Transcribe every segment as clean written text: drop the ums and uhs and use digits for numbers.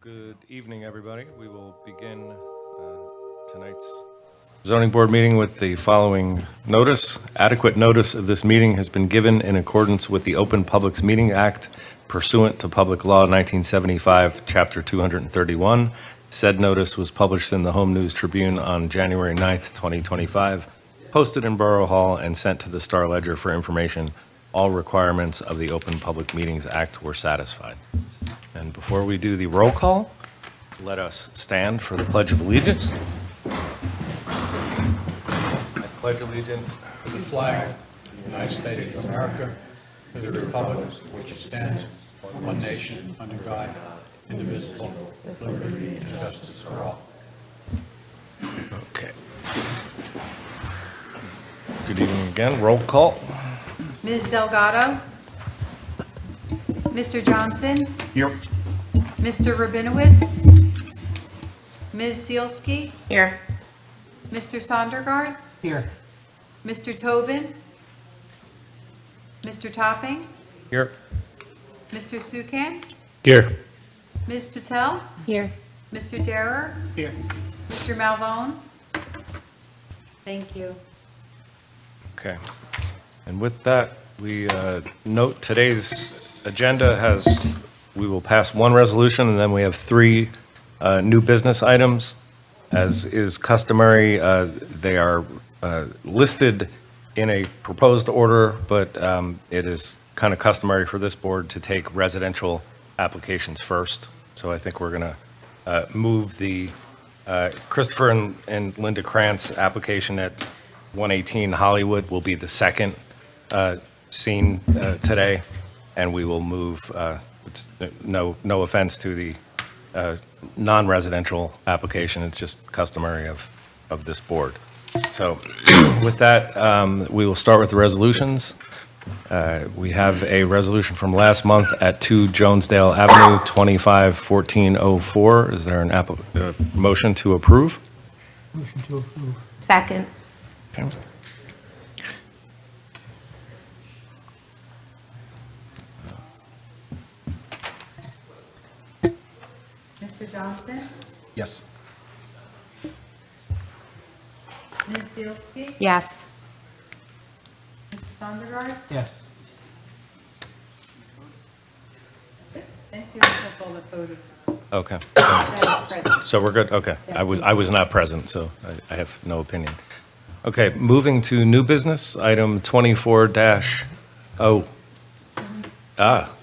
Good evening, everybody. We will begin tonight's zoning board meeting with the following notice. Adequate notice of this meeting has been given in accordance with the Open Publics Meeting Act pursuant to Public Law 1975, Chapter 231. Said notice was published in the Home News Tribune on January 9th, 2025, posted in Borough Hall, and sent to the Star Ledger for information. All requirements of the Open Public Meetings Act were satisfied. And before we do the roll call, let us stand for the Pledge of Allegiance. I pledge allegiance To the flag of the United States of America, to the republic which stands, one nation, under God, indivisible, with liberty and justice for all. Okay. Good evening again. Roll call. Ms. Delgado? Mr. Johnson? Here. Mr. Rabinowitz? Ms. Zielski? Here. Mr. Sondergaard? Here. Mr. Tobin? Mr. Topping? Here. Mr. Sukan? Here. Ms. Patel? Here. Mr. Derer? Here. Mr. Malvone? Thank you. Okay. And with that, we note today's agenda has, we will pass one resolution, and then we have three new business items. As is customary, they are listed in a proposed order, but it is kind of customary for this board to take residential applications first. So I think we're going to move the Christopher and Linda Krantz application at 118 Hollywood will be the second seen today, and we will move, it's no offense to the non-residential application, it's just customary of this board. So with that, we will start with the resolutions. We have a resolution from last month at 2 Jonesdale Avenue, 251404. Is there an motion to approve? Motion to approve. Second. Okay. Mr. Johnson? Yes. Ms. Zielski? Yes. Mr. Sondergaard? Yes. Thank you. That's all the photos. Okay. That is present. So we're good? Okay. I was not present, so I have no opinion. Okay, moving to new business, item 24-0.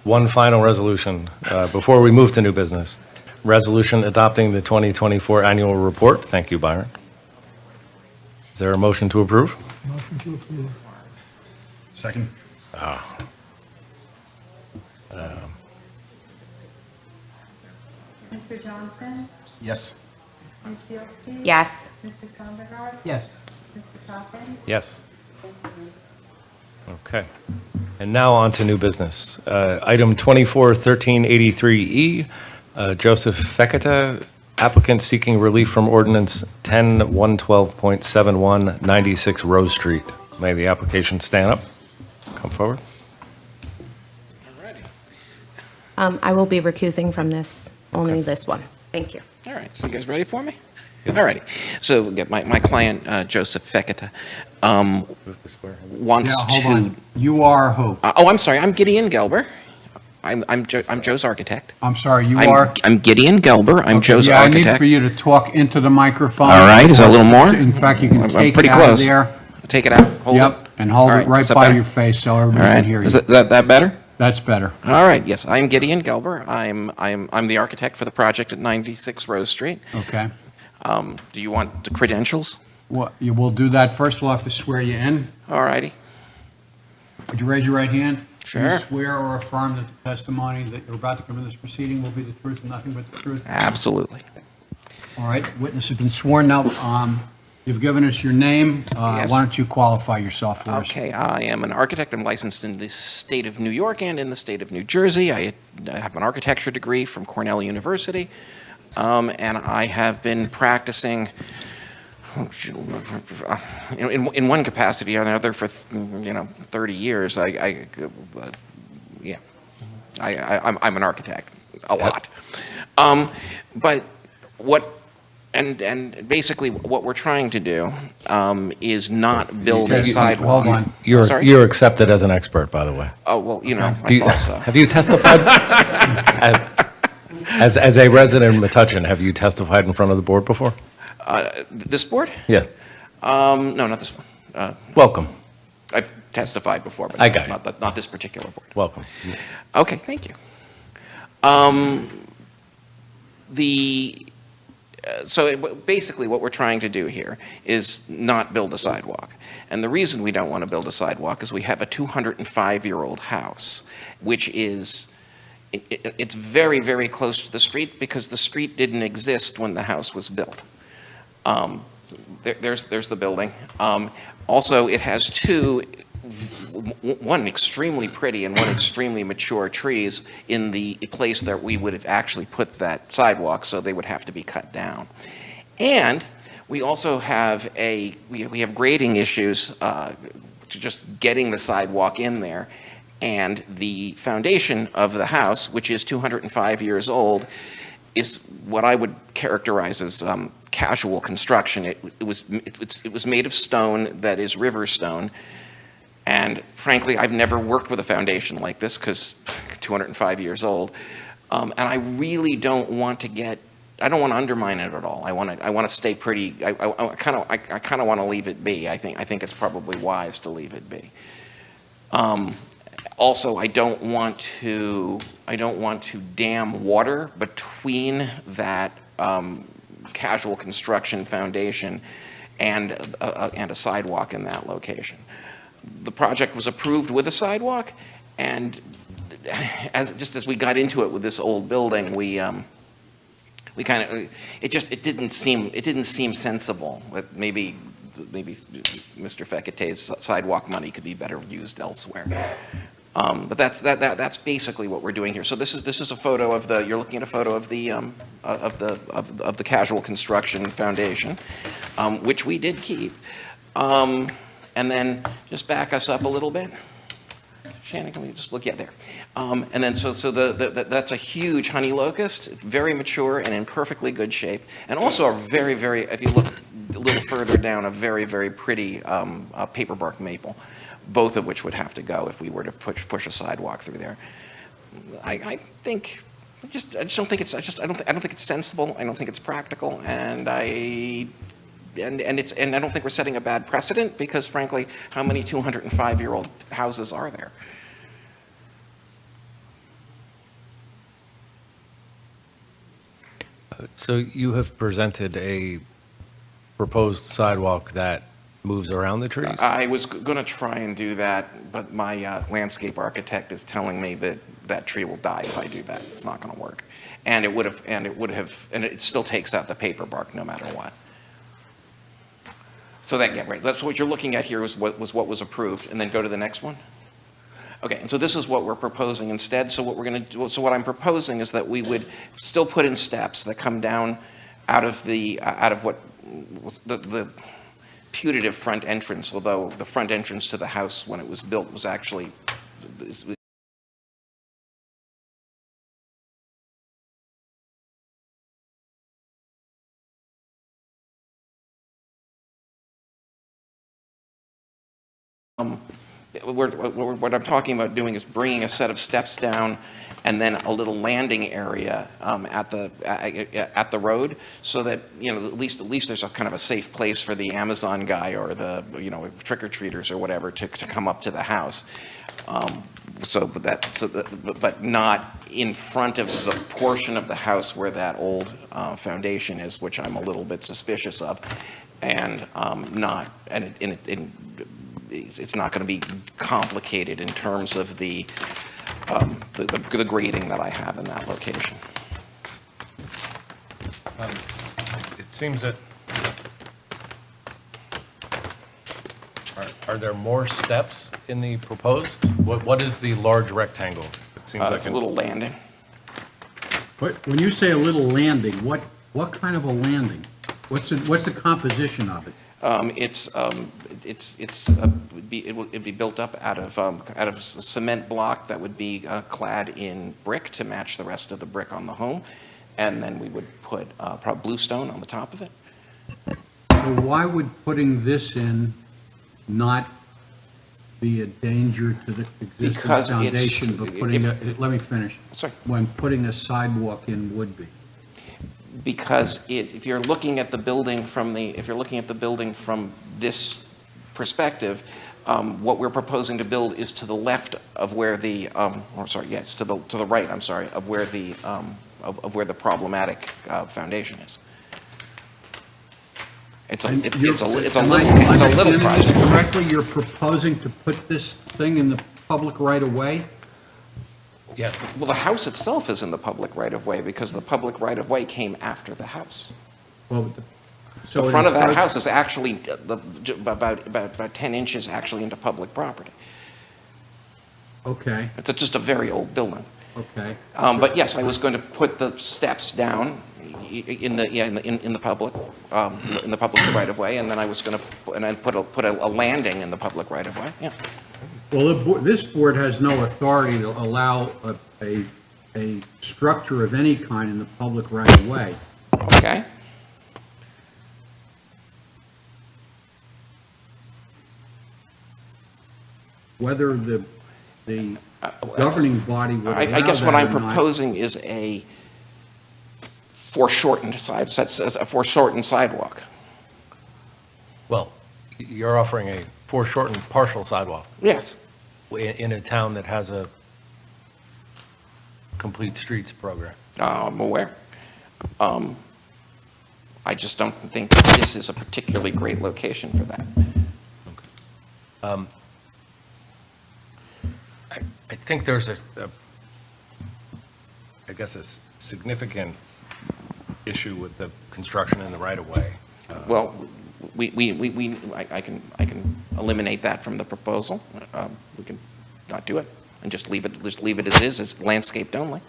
One final resolution before we move to new business. Resolution adopting the 2024 annual report. Thank you, Byron. Is there a motion to approve? Motion to approve. Second. Mr. Johnson? Yes. Ms. Zielski? Yes. Mr. Sondergaard? Yes. Mr. Toppin? Yes. Okay. And now on to new business. Item 24-1383E, Joseph Fekete, applicant seeking relief from ordinance 10-112.71, 96 Rose Street. May the application stand up? Come forward. I will be recusing from this, only this one. Thank you. All right, so you guys ready for me? All righty. So we get my client, Joseph Fekete, wants Now, to... hold on. You are who? I'm sorry, I'm Gideon Gelber. I'm Joe's architect. I'm sorry, you are? I'm Gideon Gelber, I'm Okay, Joe's yeah, I architect. need for you to talk into the microphone. All right, is that a little more? In fact, you can I'm take it pretty out of close. there. Take it out, hold it. Yep, and hold All it right is that by better? your face so All everybody right, can hear you. is that better? That's better. All right, yes, I'm Gideon Gelber. I'm the architect for the project at 96 Rose Street. Okay. Do you want the credentials? Well, you will do that first. We'll have to swear you in. All righty. Would you raise your right hand? Do Sure. you swear or affirm that the testimony that you're about to come in this proceeding will be the truth and nothing but the truth? Absolutely. All right, witness has been sworn. Now, you've given us your name. Yes. Why don't you qualify yourself for us? Okay, I am an architect. I'm licensed in the state of New York and in the state of New Jersey. I have an architecture degree from Cornell University, and I have been practicing in one capacity or another for 30 years. I'm an architect a lot. But and basically what we're trying to do is not build a sidewalk. Hold on. Sorry? You're accepted as an expert, by the way. Oh, well, I Do you- thought so. Have you testified? As a resident of Metuchen, have you testified in front of the board before? This board? Yeah. No, not this one. Welcome, I've testified before, but I got it. not this particular board. welcome. Okay, thank you. Basically, what we're trying to do here is not build a sidewalk. And the reason we don't want to build a sidewalk is we have a 205-year-old house, which is, it's very, very close to the street because the street didn't exist when the house was built. There's the building. Also, it has one extremely pretty and one extremely mature trees in the place that we would have actually put that sidewalk, so they would have to be cut down. And we also have we have grading issues to just getting the sidewalk in there. And the foundation of the house, which is 205 years old, is what I would characterize as casual construction. It was made of stone that is river stone. And frankly, I've never worked with a foundation like this because 205 years old. And I really don't want to I don't want to undermine it at all. I want to stay pretty, I kind of want to leave it be. I think it's probably wise to leave it be. Also, I don't want to dam water between that casual construction foundation and a sidewalk in that location. The project was approved with a sidewalk, and just as we got into it with this old building, it didn't seem sensible. That maybe Mr. Fekete's sidewalk money could be better used elsewhere. But that's basically what we're doing here. So this is a photo of you're looking at a photo of the casual construction foundation, which we did keep. And then just back us up a little bit. Shannon, can we just look? Yeah, there. And then so that's a huge honey locust, very mature and in perfectly good shape, and also a very, very, if you look a little further down, a very, very pretty paperbark maple, both of which would have to go if we were to push a sidewalk through there. I just don't think it's I don't think it's sensible. I don't think it's practical, and I don't think we're setting a bad precedent because, frankly, how many 205-year-old houses are there? So you have presented a proposed sidewalk that moves around the trees? I was going to try and do that, but my landscape architect is telling me that that tree will die if I do that. It's not going to work, and it still takes out the paper bark no matter what. So right. That's what you're looking at here was what was approved, and then go to the next one. Okay, and so this is what we're proposing instead. So what I'm proposing is that we would still put in steps that come down out of what was the putative front entrance, although the front entrance to the house when it was built was actually what I'm talking about doing is bringing a set of steps down and then a little landing area at the road, so that at least there's a kind of a safe place for the Amazon guy or the trick-or-treaters or whatever to come up to the house. But not in front of the portion of the house where that old foundation is, which I'm a little bit suspicious of, and it's not going to be complicated in terms of the grading that I have in that location. It seems that, are there more steps in the proposed? What is the large rectangle? It seems like It's a little landing. When you say a little landing, what kind of a landing? What's the composition of it? It'd be built up out of cement block that would be clad in brick to match the rest of the brick on the home, and then we would put probably bluestone on the top of it. So why would putting this in not be a danger to the existing Because it's- foundation, but putting let me finish. Sorry. When putting a sidewalk in would be? Because if you're looking at the building from this perspective, what we're proposing to build is to the left of where the, to the right, I'm sorry, of where the, of where the problematic foundation is. It's a And little am I understanding project. this correctly? You're proposing to put this thing in the public right of way? Yes. Well, the house itself is in the public right-of-way because the public right-of-way came after the house. Well, The front of that house is actually about 10 inches actually into public property. Okay, It's just a very old building. okay. But yes, I was going to put the steps down in the public right-of-way, and then I was going to, and I'd put a landing in the public right-of-way, yeah. Well, this board has no authority to allow a structure of any kind in the public right of way. Okay? Whether the Well, governing body would allow I guess what I'm that or not. proposing is a foreshortened sidewalk. Well, you're offering a foreshortened partial sidewalk Yes. in a town that has a complete streets program. I'm aware. I just don't think that this is a particularly great location for that. I think there's I guess a significant issue with the construction in the right-of-way. Well, I can eliminate that from the proposal. We can not do it and just leave it as is, as landscaped only.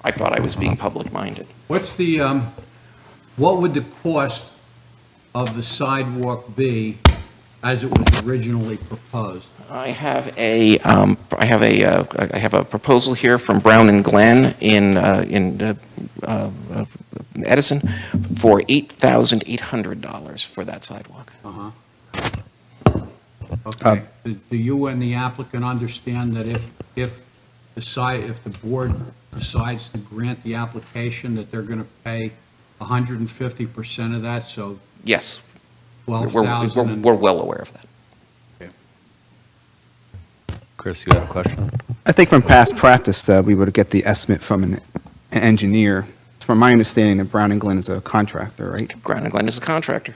I thought I was being public-minded. What's the, what would the cost of the sidewalk be as it was originally proposed? I have a proposal here from Brown and Glenn in Edison for $8,800 for that sidewalk. Okay. Do you and the applicant understand that if the board decides to grant the application, that they're going to pay 150% of that, so Yes, 12,000? we're well aware of that. Chris, you have a question? I think from past practice, we would get the estimate from an engineer. From my understanding, that Brown and Glenn is a contractor, right? Brown and Glenn is a contractor.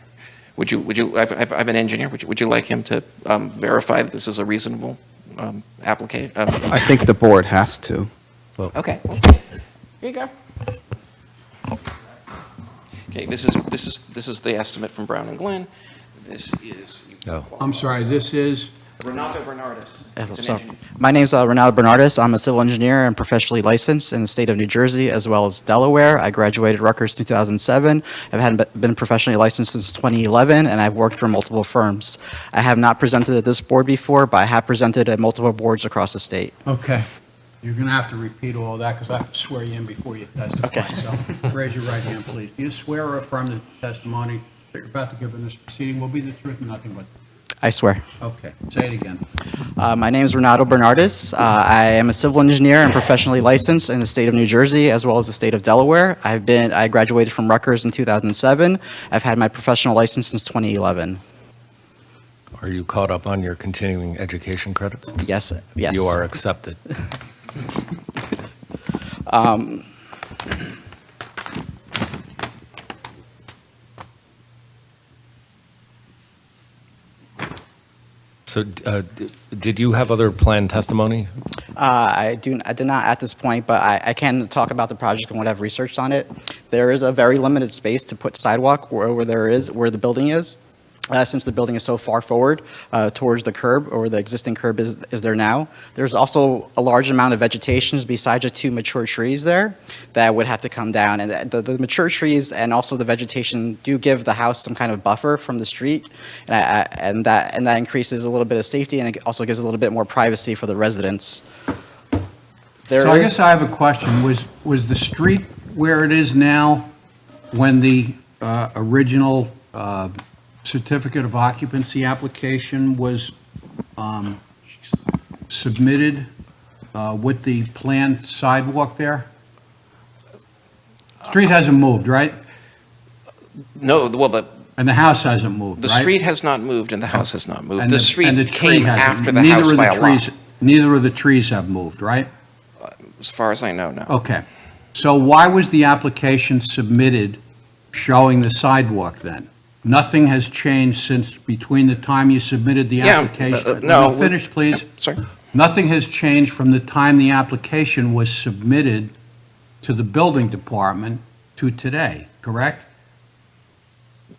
I have an engineer, would you like him to verify that this is a reasonable application? I think the board has to. Okay, well, here you go. Okay, this is the estimate from Brown and Glenn. This is. No. I'm sorry, this is? Renato Bernardis. He's an So, engineer. my name's Renato Bernardis. I'm a civil engineer and professionally licensed in the state of New Jersey as well as Delaware. I graduated Rutgers in 2007. I've been professionally licensed since 2011, and I've worked for multiple firms. I have not presented at this board before, but I have presented at multiple boards across the state. Okay. You're going to have to repeat all that because I have to swear you in before you testify. Okay. So raise your right hand, please. Do you swear or affirm that the testimony that you're about to give in this proceeding will be the truth and nothing but? I swear. Okay. Say it again. My name is Renato Bernardis. I am a civil engineer and professionally licensed in the state of New Jersey as well as the state of Delaware. I graduated from Rutgers in 2007. I've had my professional license since 2011. Are you caught up on your continuing education credits? Yes, yes. You are accepted. So did you have other planned testimony? I did not at this point, but I can talk about the project and what I've researched on it. There is a very limited space to put sidewalk where the building is. since the building is so far forward towards the curb, or the existing curb is there now. There's also a large amount of vegetation besides the 2 mature trees there that would have to come down. And the mature trees and also the vegetation do give the house some kind of buffer from the street, and that increases a little bit of safety, and it also gives a little bit more privacy for the residents. So I guess I have a question. Was the street where it is now when the original certificate of occupancy application was submitted with the planned sidewalk there? Street hasn't moved, right? No, well, And the house hasn't moved, the right? street has not moved and the house has not moved. And The and street the tree came hasn't. after the Neither house of by the a trees- lot, Neither of the trees have moved, right? as far as I know, no. Okay. So why was the application submitted showing the sidewalk then? Nothing has changed since between the time you submitted the Yeah, application? no, Let me finish, please. Sorry? Nothing has changed from the time the application was submitted to the building department to today, correct?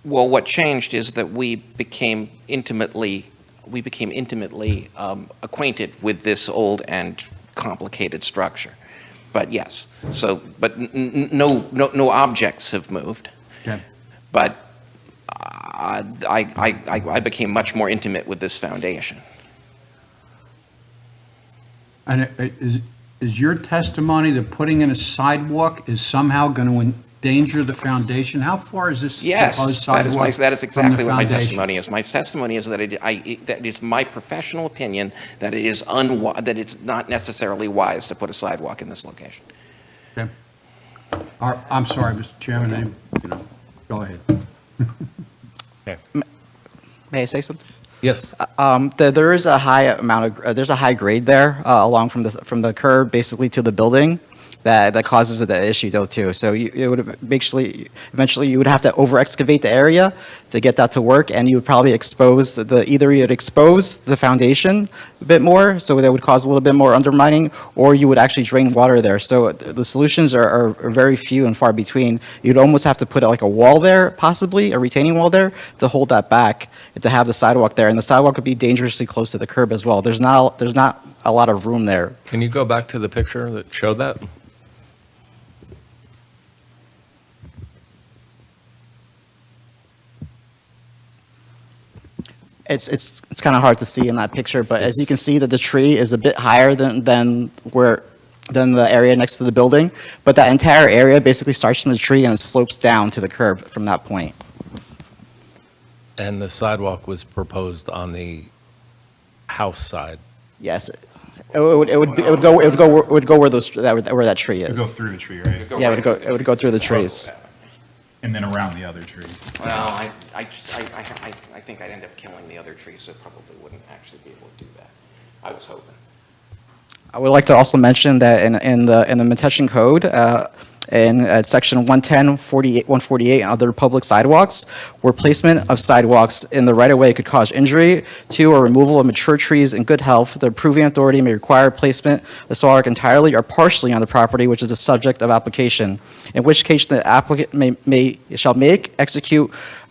Well, what changed is that we became intimately acquainted with this old and complicated structure. But yes, so, but no objects have moved. Okay. But I became much more intimate with this foundation. And is your testimony that putting in a sidewalk is somehow going to endanger the foundation? How far is this Yes, proposed that is sidewalk that is from the exactly what my foundation? testimony is. My testimony is that that it's my professional opinion that it is that it's not necessarily wise to put a sidewalk in this location. Okay. I'm sorry, Mr. Chairman, go ahead. May I say something? Yes. There is a high amount of, there's a high grade there along from the curb basically to the building that causes the issue though too. So it would eventually you would have to over excavate the area to get that to work, and you would probably expose either you'd expose the foundation a bit more, so that would cause a little bit more undermining, or you would actually drain water there. So the solutions are very few and far between. You'd almost have to put like a wall there, possibly a retaining wall there, to hold that back, and to have the sidewalk there. And the sidewalk would be dangerously close to the curb as well. There's not a lot of room there. Can you go back to the picture that showed that? It's kind of hard to see in that picture, but as you can see that the tree is a bit higher than the area next to the building, but that entire area basically starts from the tree and it slopes down to the curb from that point. And the sidewalk was proposed on the house side. Yes, it would go where where that tree It would go is. through the tree, right? Yeah, it would go through the trees. And then around the other tree. Well, I think I'd end up killing the other trees, so probably wouldn't actually be able to do that. I was hoping. I would like to also mention that in the Metuchen Code, in section 148 other public sidewalks, where placement of sidewalks in the right-of-way could cause injury to or removal of mature trees in good health, the approving authority may require placement of the sidewalk entirely or partially on the property which is the subject of application, in which case the applicant shall make, execute,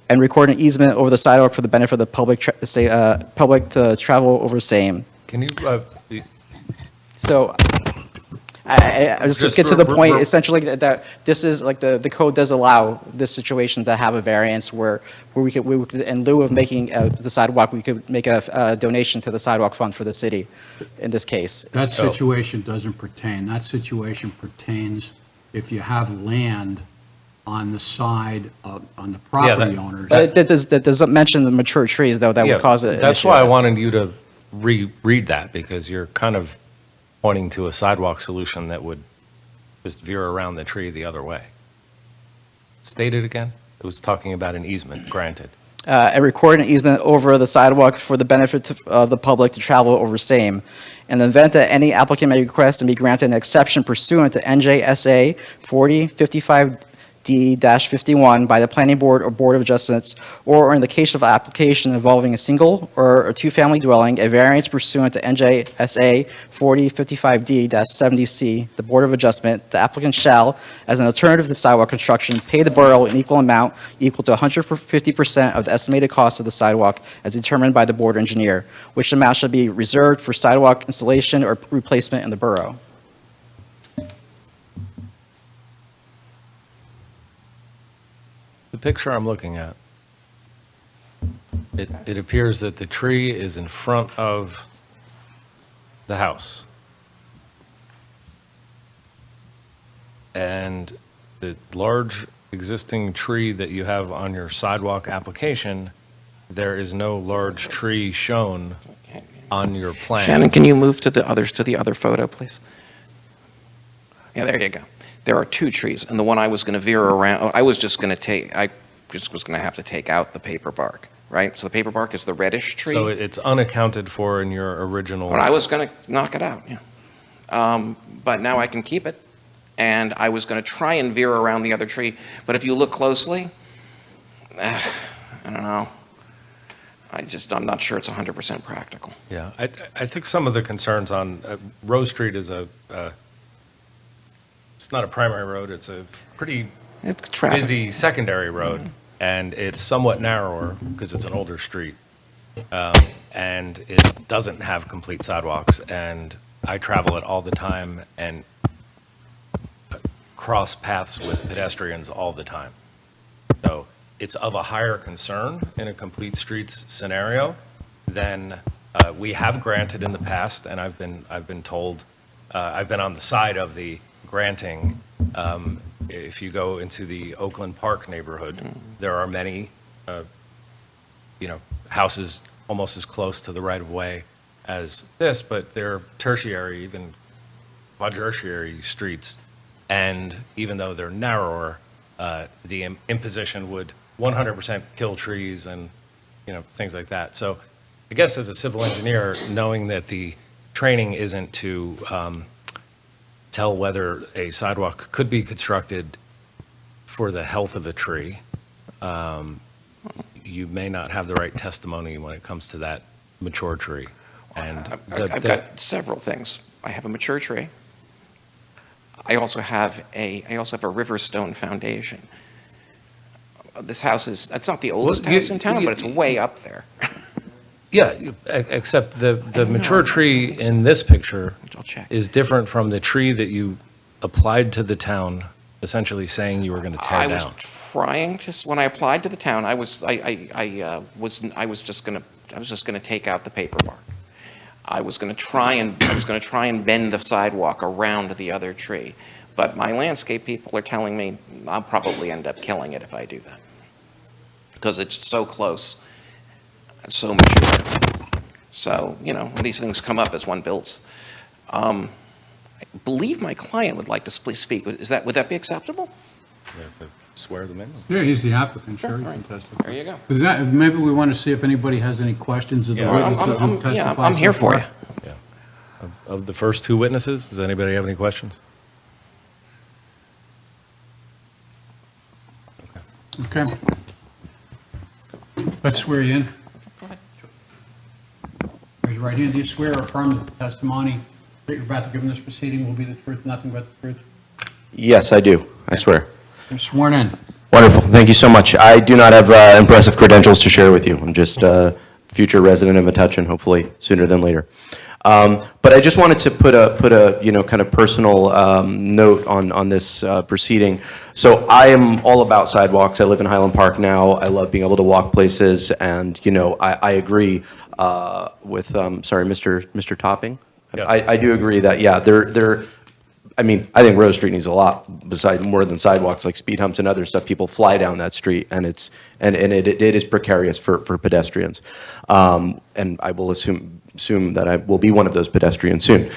and record an easement over the sidewalk for the benefit of the public to travel over same. Can you, So, I just to Just get to the point, re- essentially, that this is, like, the code does allow this situation to have a variance where we could, in lieu of making the sidewalk, we could make a donation to the sidewalk fund for the city, in this case. That situation doesn't pertain. That situation pertains if you have land on the side of, on the property owners. But that doesn't mention the mature trees, though, that yeah, would cause an that's issue. why I wanted you to reread that, because you're kind of pointing to a sidewalk solution that would just veer around the tree the other way. State it again? It was talking about an easement granted. And record an easement over the sidewalk for the benefit of the public to travel over same. In the event that any applicant may request and be granted an exception pursuant to NJSA D-51 by the Planning Board or Board of Adjustments, or in the case of an application involving a single or a two-family dwelling, a variance pursuant to NJSA 4055D-70C, the Board of Adjustment, the applicant shall, as an alternative to sidewalk construction, pay the borough an equal amount equal to 150% of the estimated cost of the sidewalk as determined by the board engineer, which amount shall be reserved for sidewalk installation or replacement in the borough. The picture I'm looking at, it appears that the tree is in front of the house. And the large existing tree that you have on your sidewalk application, there is no large tree shown on your plan. Shannon, can you move to the other photo, please? Yeah, there you go. There are two trees, and the one I was going to veer around, I was just going to have to take out the paper bark, right? So the paper bark is the reddish tree. So it's unaccounted for in your original. Well, I was going to knock it out, yeah. But now I can keep it, and I was going to try and veer around the other tree, but if you look closely, I don't know. I'm not sure it's 100% practical. Yeah, I think some of the concerns on Rose Street is it's not a primary road, it's a pretty It's traffic. busy secondary road, and it's somewhat narrower because it's an older street. And it doesn't have complete sidewalks, and I travel it all the time and cross paths with pedestrians all the time. So it's of a higher concern in a complete streets scenario than we have granted in the past, and I've been told, I've been on the side of the granting. If you go into the Oakland Park neighborhood, there are many, houses almost as close to the right-of-way as this, but they're tertiary, even quadtertiary streets. And even though they're narrower, the imposition would 100% kill trees and, things like that. So I guess as a civil engineer, knowing that the training isn't to tell whether a sidewalk could be constructed for the health of a tree, you may not have the right testimony when it comes to that mature tree. And I've got several things. I have a mature tree. I also have a Riverstone foundation. This house it's not the oldest house in town, but it's way up there. Yeah, except the mature tree in this picture I'll check. is different from the tree that you applied to the town, essentially saying you were going to tear I was down. trying to, when I applied to the town, I was just going to take out the paper bark. I was going to try and bend the sidewalk around the other tree. But my landscape people are telling me I'll probably end up killing it if I do that. Because it's so close, it's so mature. So, these things come up as one builds. I believe my client would like to speak. Would that be acceptable? You have to swear them in. Yeah, he's the applicant, sure, he all can right. testify. There you go. Maybe we want to see if anybody has any questions of the Yeah, witnesses who testified I'm here so for far. you. Of the first two witnesses, does anybody have any questions? Okay. Let's swear you in. Go ahead. Raise your right hand. Do you swear or affirm that the testimony that you're about to give in this proceeding will be the truth, nothing but the truth? Yes, I do. I swear. You're sworn in. Wonderful. Thank you so much. I do not have impressive credentials to share with you. I'm just a future resident of Metuchen, hopefully sooner than later. But I just wanted to put a kind of personal note on this proceeding. So I am all about sidewalks. I live in Highland Park now. I love being able to walk places, and I agree with Mr. Topping. Yes. I do agree that I think Rose Street needs a lot more than sidewalks, like speed humps and other stuff. People fly down that street, and it is precarious for pedestrians. And I will assume that I will be one of those pedestrians soon.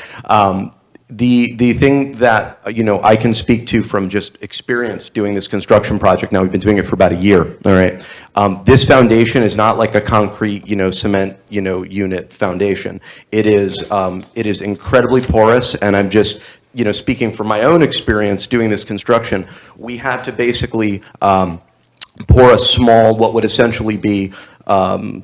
The thing that, I can speak to from just experience doing this construction project, now we've been doing it for about a year, all right? This foundation is not like a concrete, cement, unit foundation. It is incredibly porous, and I'm just, speaking from my own experience doing this construction, we had to basically pour a small, what would essentially be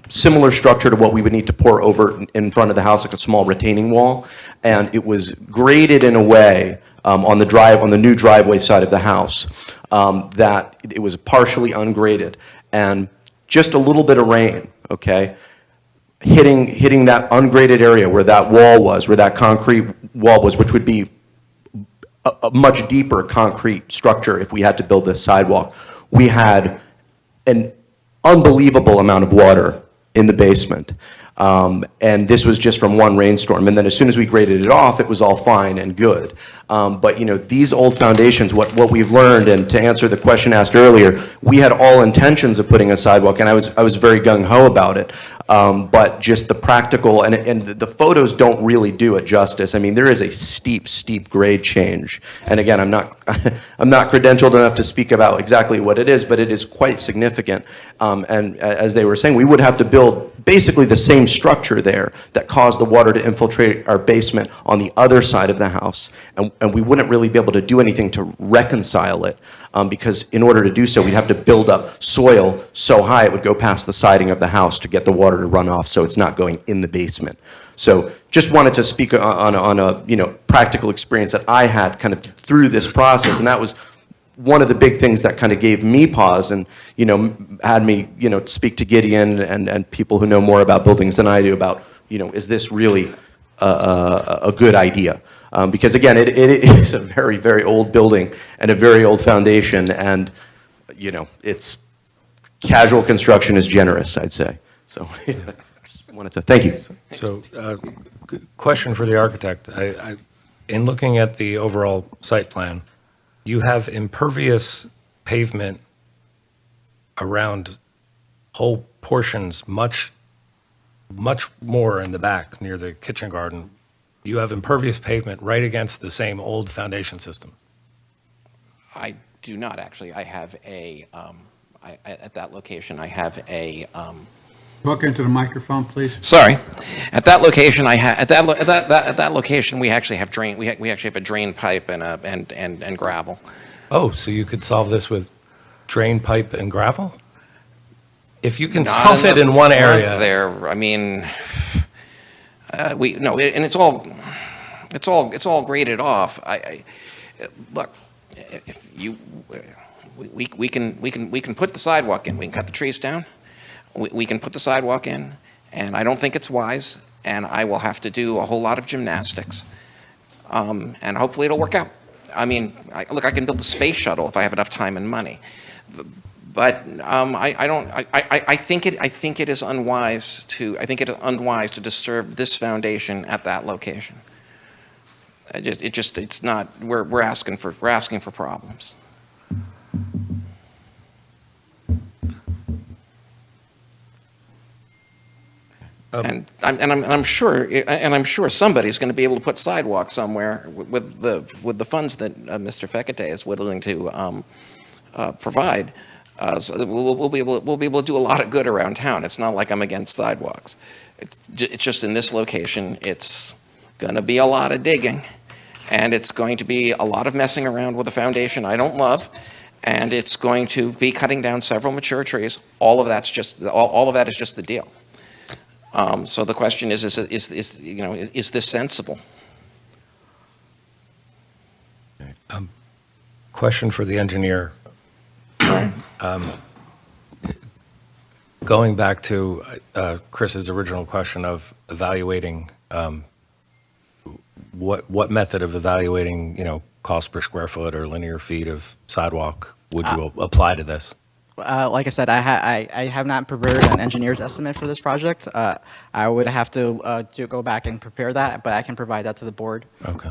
similar structure to what we would need to pour over in front of the house, like a small retaining wall. And it was graded in a way on the new driveway side of the house that it was partially ungraded. And just a little bit of rain, okay, hitting that ungraded area where that wall was, where that concrete wall was, which would be a much deeper concrete structure if we had to build this sidewalk. We had an unbelievable amount of water in the basement. And this was just from one rainstorm. And then as soon as we graded it off, it was all fine and good. But, these old foundations, what we've learned, and to answer the question asked earlier, we had all intentions of putting a sidewalk, and I was very gung-ho about it. But just the practical, and the photos don't really do it justice. I mean, there is a steep grade change. And again, I'm not credentialed enough to speak about exactly what it is, but it is quite significant. And as they were saying, we would have to build basically the same structure there that caused the water to infiltrate our basement on the other side of the house. And we wouldn't really be able to do anything to reconcile it, because in order to do so, we'd have to build up soil so high it would go past the siding of the house to get the water to run off, so it's not going in the basement. So just wanted to speak on a practical experience that I had kind of through this process, and that was one of the big things that kind of gave me pause and, had me, speak to Gideon and people who know more about buildings than I do about, is this really a good idea? Because again, it is a very, very old building and a very old foundation, and, it's casual construction is generous, I'd say. So, just wanted to, thank you. So, question for the architect. In looking at the overall site plan, you have impervious pavement around whole portions, much more in the back near the kitchen garden. You have impervious pavement right against the same old foundation system. I do not, actually. I have at that location, I have a, Talk into the microphone, please. sorry. At that location, at that location, we actually have we actually have a drain pipe and gravel. Oh, so you could solve this with drain pipe and gravel? If you can Not solve it the in one front area. there, I mean, and it's all graded off. Look, if you, we can put the sidewalk in, we can cut the trees down, we can put the sidewalk in, and I don't think it's wise, and I will have to do a whole lot of gymnastics, and hopefully it'll work out. I mean, I can build a space shuttle if I have enough time and money, but I think it is unwise to disturb this foundation at that location. It's not. We're asking for problems. And I'm sure somebody's going to be able to put sidewalks somewhere with the funds that Mr. Fekete is willing to provide. So we'll be able to do a lot of good around town. It's not like I'm against sidewalks. It's just in this location, it's going to be a lot of digging, and it's going to be a lot of messing around with a foundation I don't love, and it's going to be cutting down several mature trees. All of that is just the deal. So the question is this sensible? Question for the engineer. Going back to Chris's original question of evaluating, what method of evaluating, cost per square foot or linear feet of sidewalk would you apply to this? Like I said, I have not prepared an engineer's estimate for this project. I would have to go back and prepare that, but I can provide that to the board. Okay.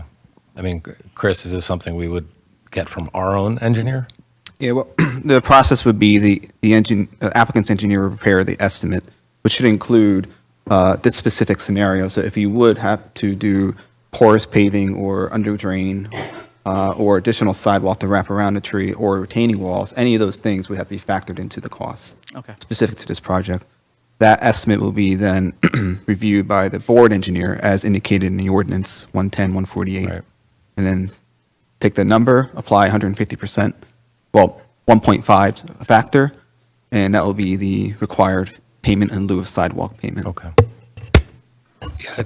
I mean, Chris, is this something we would get from our own engineer? Yeah, well, the process would be the applicant's engineer would prepare the estimate, which should include this specific scenario. So if you would have to do porous paving or under drain, or additional sidewalk to wrap around the tree, or retaining walls, any of those things would have to be factored into the cost Okay. specific to this project. That estimate will be then reviewed by the board engineer as indicated in the ordinance 110, 148. Right. And then take the number, apply 150%, well, 1.5 factor, and that will be the required payment in lieu of sidewalk payment. Okay. Yeah,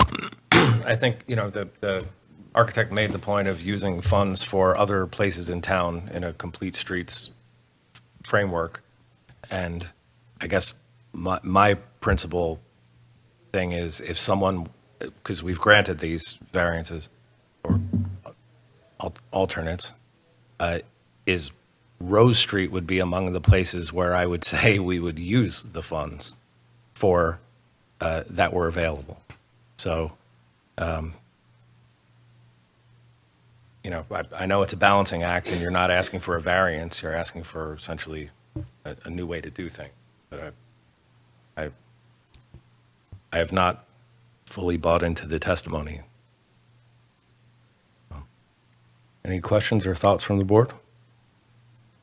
I think, the architect made the point of using funds for other places in town in a complete streets framework. And I guess my principal thing is if someone, because we've granted these variances or alternates, is Rose Street would be among the places where I would say we would use the funds for, that were available. So, I know it's a balancing act and you're not asking for a variance, you're asking for essentially a new way to do things. But I have not fully bought into the testimony. Any questions or thoughts from the board?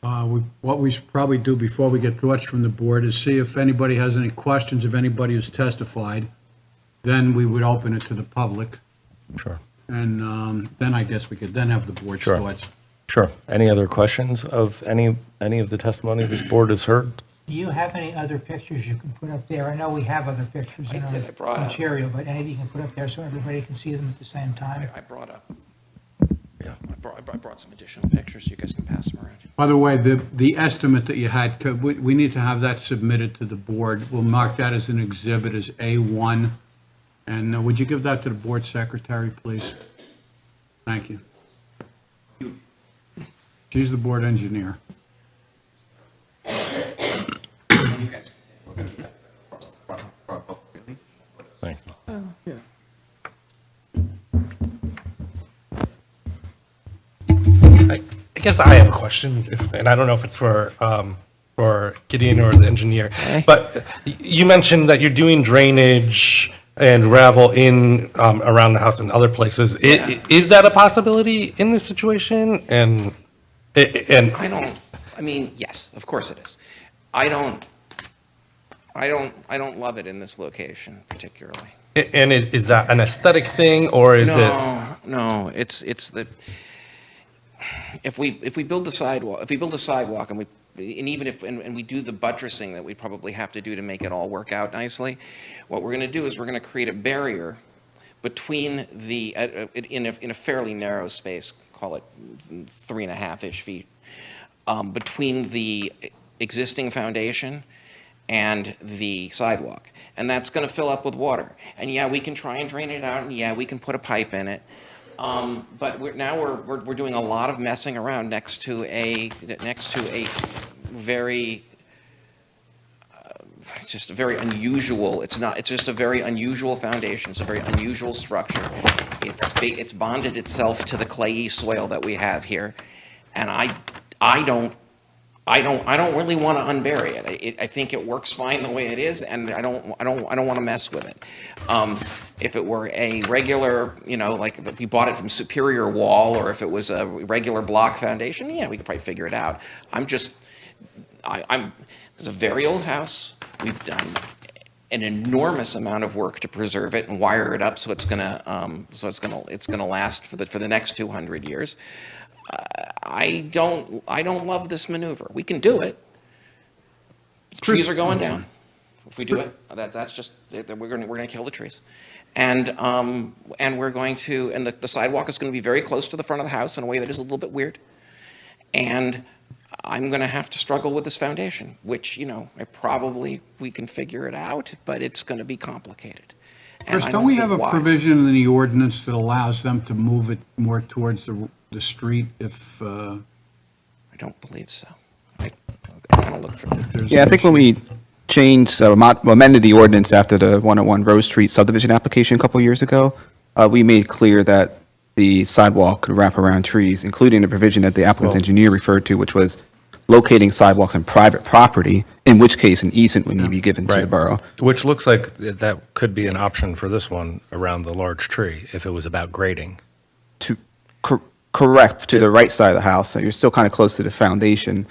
What we should probably do before we get thoughts from the board is see if anybody has any questions, if anybody has testified. Then we would open it to the public, Sure. and then I guess we could then have the board's Sure. thoughts. Sure. Any other questions of any of the testimony this board has heard? Do you have any other pictures you can put up there? I know we have other pictures in I did. I brought our up. material, but anything you can put up there so everybody can see them at the same time? I brought up, Yeah. I brought some additional pictures, you guys can pass them around. By the way, the estimate that you had, we need to have that submitted to the board. We'll mark that as an exhibit as A1. And would you give that to the board secretary, please? Thank you. She's the board engineer. Thank you. I guess I have a question, and I don't know if it's for Gideon or the engineer. But you mentioned that you're doing drainage and gravel in around the house and other places. Yeah. Is that a possibility in this situation? And I mean, yes, of course it is. I don't love it in this location particularly. is that an aesthetic thing, or is it? No, it's the, if we build the sidewalk and even if we do the buttressing that we probably have to do to make it all work out nicely, what we're going to do is we're going to create a barrier between the, in a fairly narrow space, call it 3.5-ish feet, between the existing foundation and the sidewalk. And that's going to fill up with water. And yeah, we can try and drain it out, and yeah, we can put a pipe in it. But we're doing a lot of messing around next to a very, it's just a very unusual, it's just a very unusual foundation. It's a very unusual structure. It's bonded itself to the clayey soil that we have here. And I don't really want to unbury it. I think it works fine the way it is, and I don't want to mess with it. If it were a regular, like if we bought it from Superior Wall, or if it was a regular block foundation, yeah, we could probably figure it out. It's a very old house. We've done an enormous amount of work to preserve it and wire it up so it's gonna last for the next 200 years. I don't love this maneuver. We can do it. Trees are going down. If we do it, that's just, we're gonna kill the trees. And we're going to, and the sidewalk is gonna be very close to the front of the house in a way that is a little bit weird. And I'm gonna have to struggle with this foundation, which, we can figure it out, but it's gonna be complicated. And Chris, I don't we think have a wise. provision in the ordinance that allows them to move it more towards the street if, I don't believe so. I want to look for that. there's... Yeah, I think when we changed, amended the ordinance after the 101 Rose Street subdivision application a couple years ago, we made clear that the sidewalk could wrap around trees, including the provision that the applicant's Well- engineer referred to, which was locating sidewalks on private property, in which case an easement would need to be given to the Right. borough. Which looks like that could be an option for this one around the large tree, if it was about grading. To, correct, to the right side of the house, so you're still kind of close to the foundation.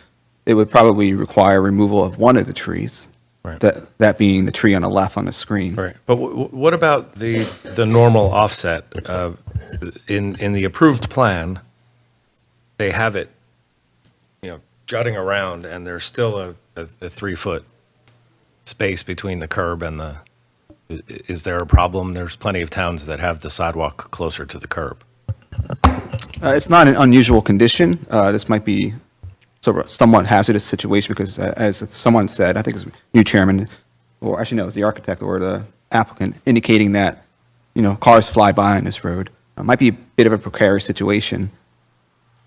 It would probably require removal of one of the trees. Right. That being the tree on the left on the screen. Right, but what about the normal offset? In the approved plan, they have it, jutting around, and there's still a 3-foot space between the curb and the, is there a problem? There's plenty of towns that have the sidewalk closer to the curb. It's not an unusual condition. This might be somewhat hazardous situation because, as someone said, I think it's new chairman, or actually no, it's the architect or the applicant, indicating that, cars fly by on this road. It might be a bit of a precarious situation,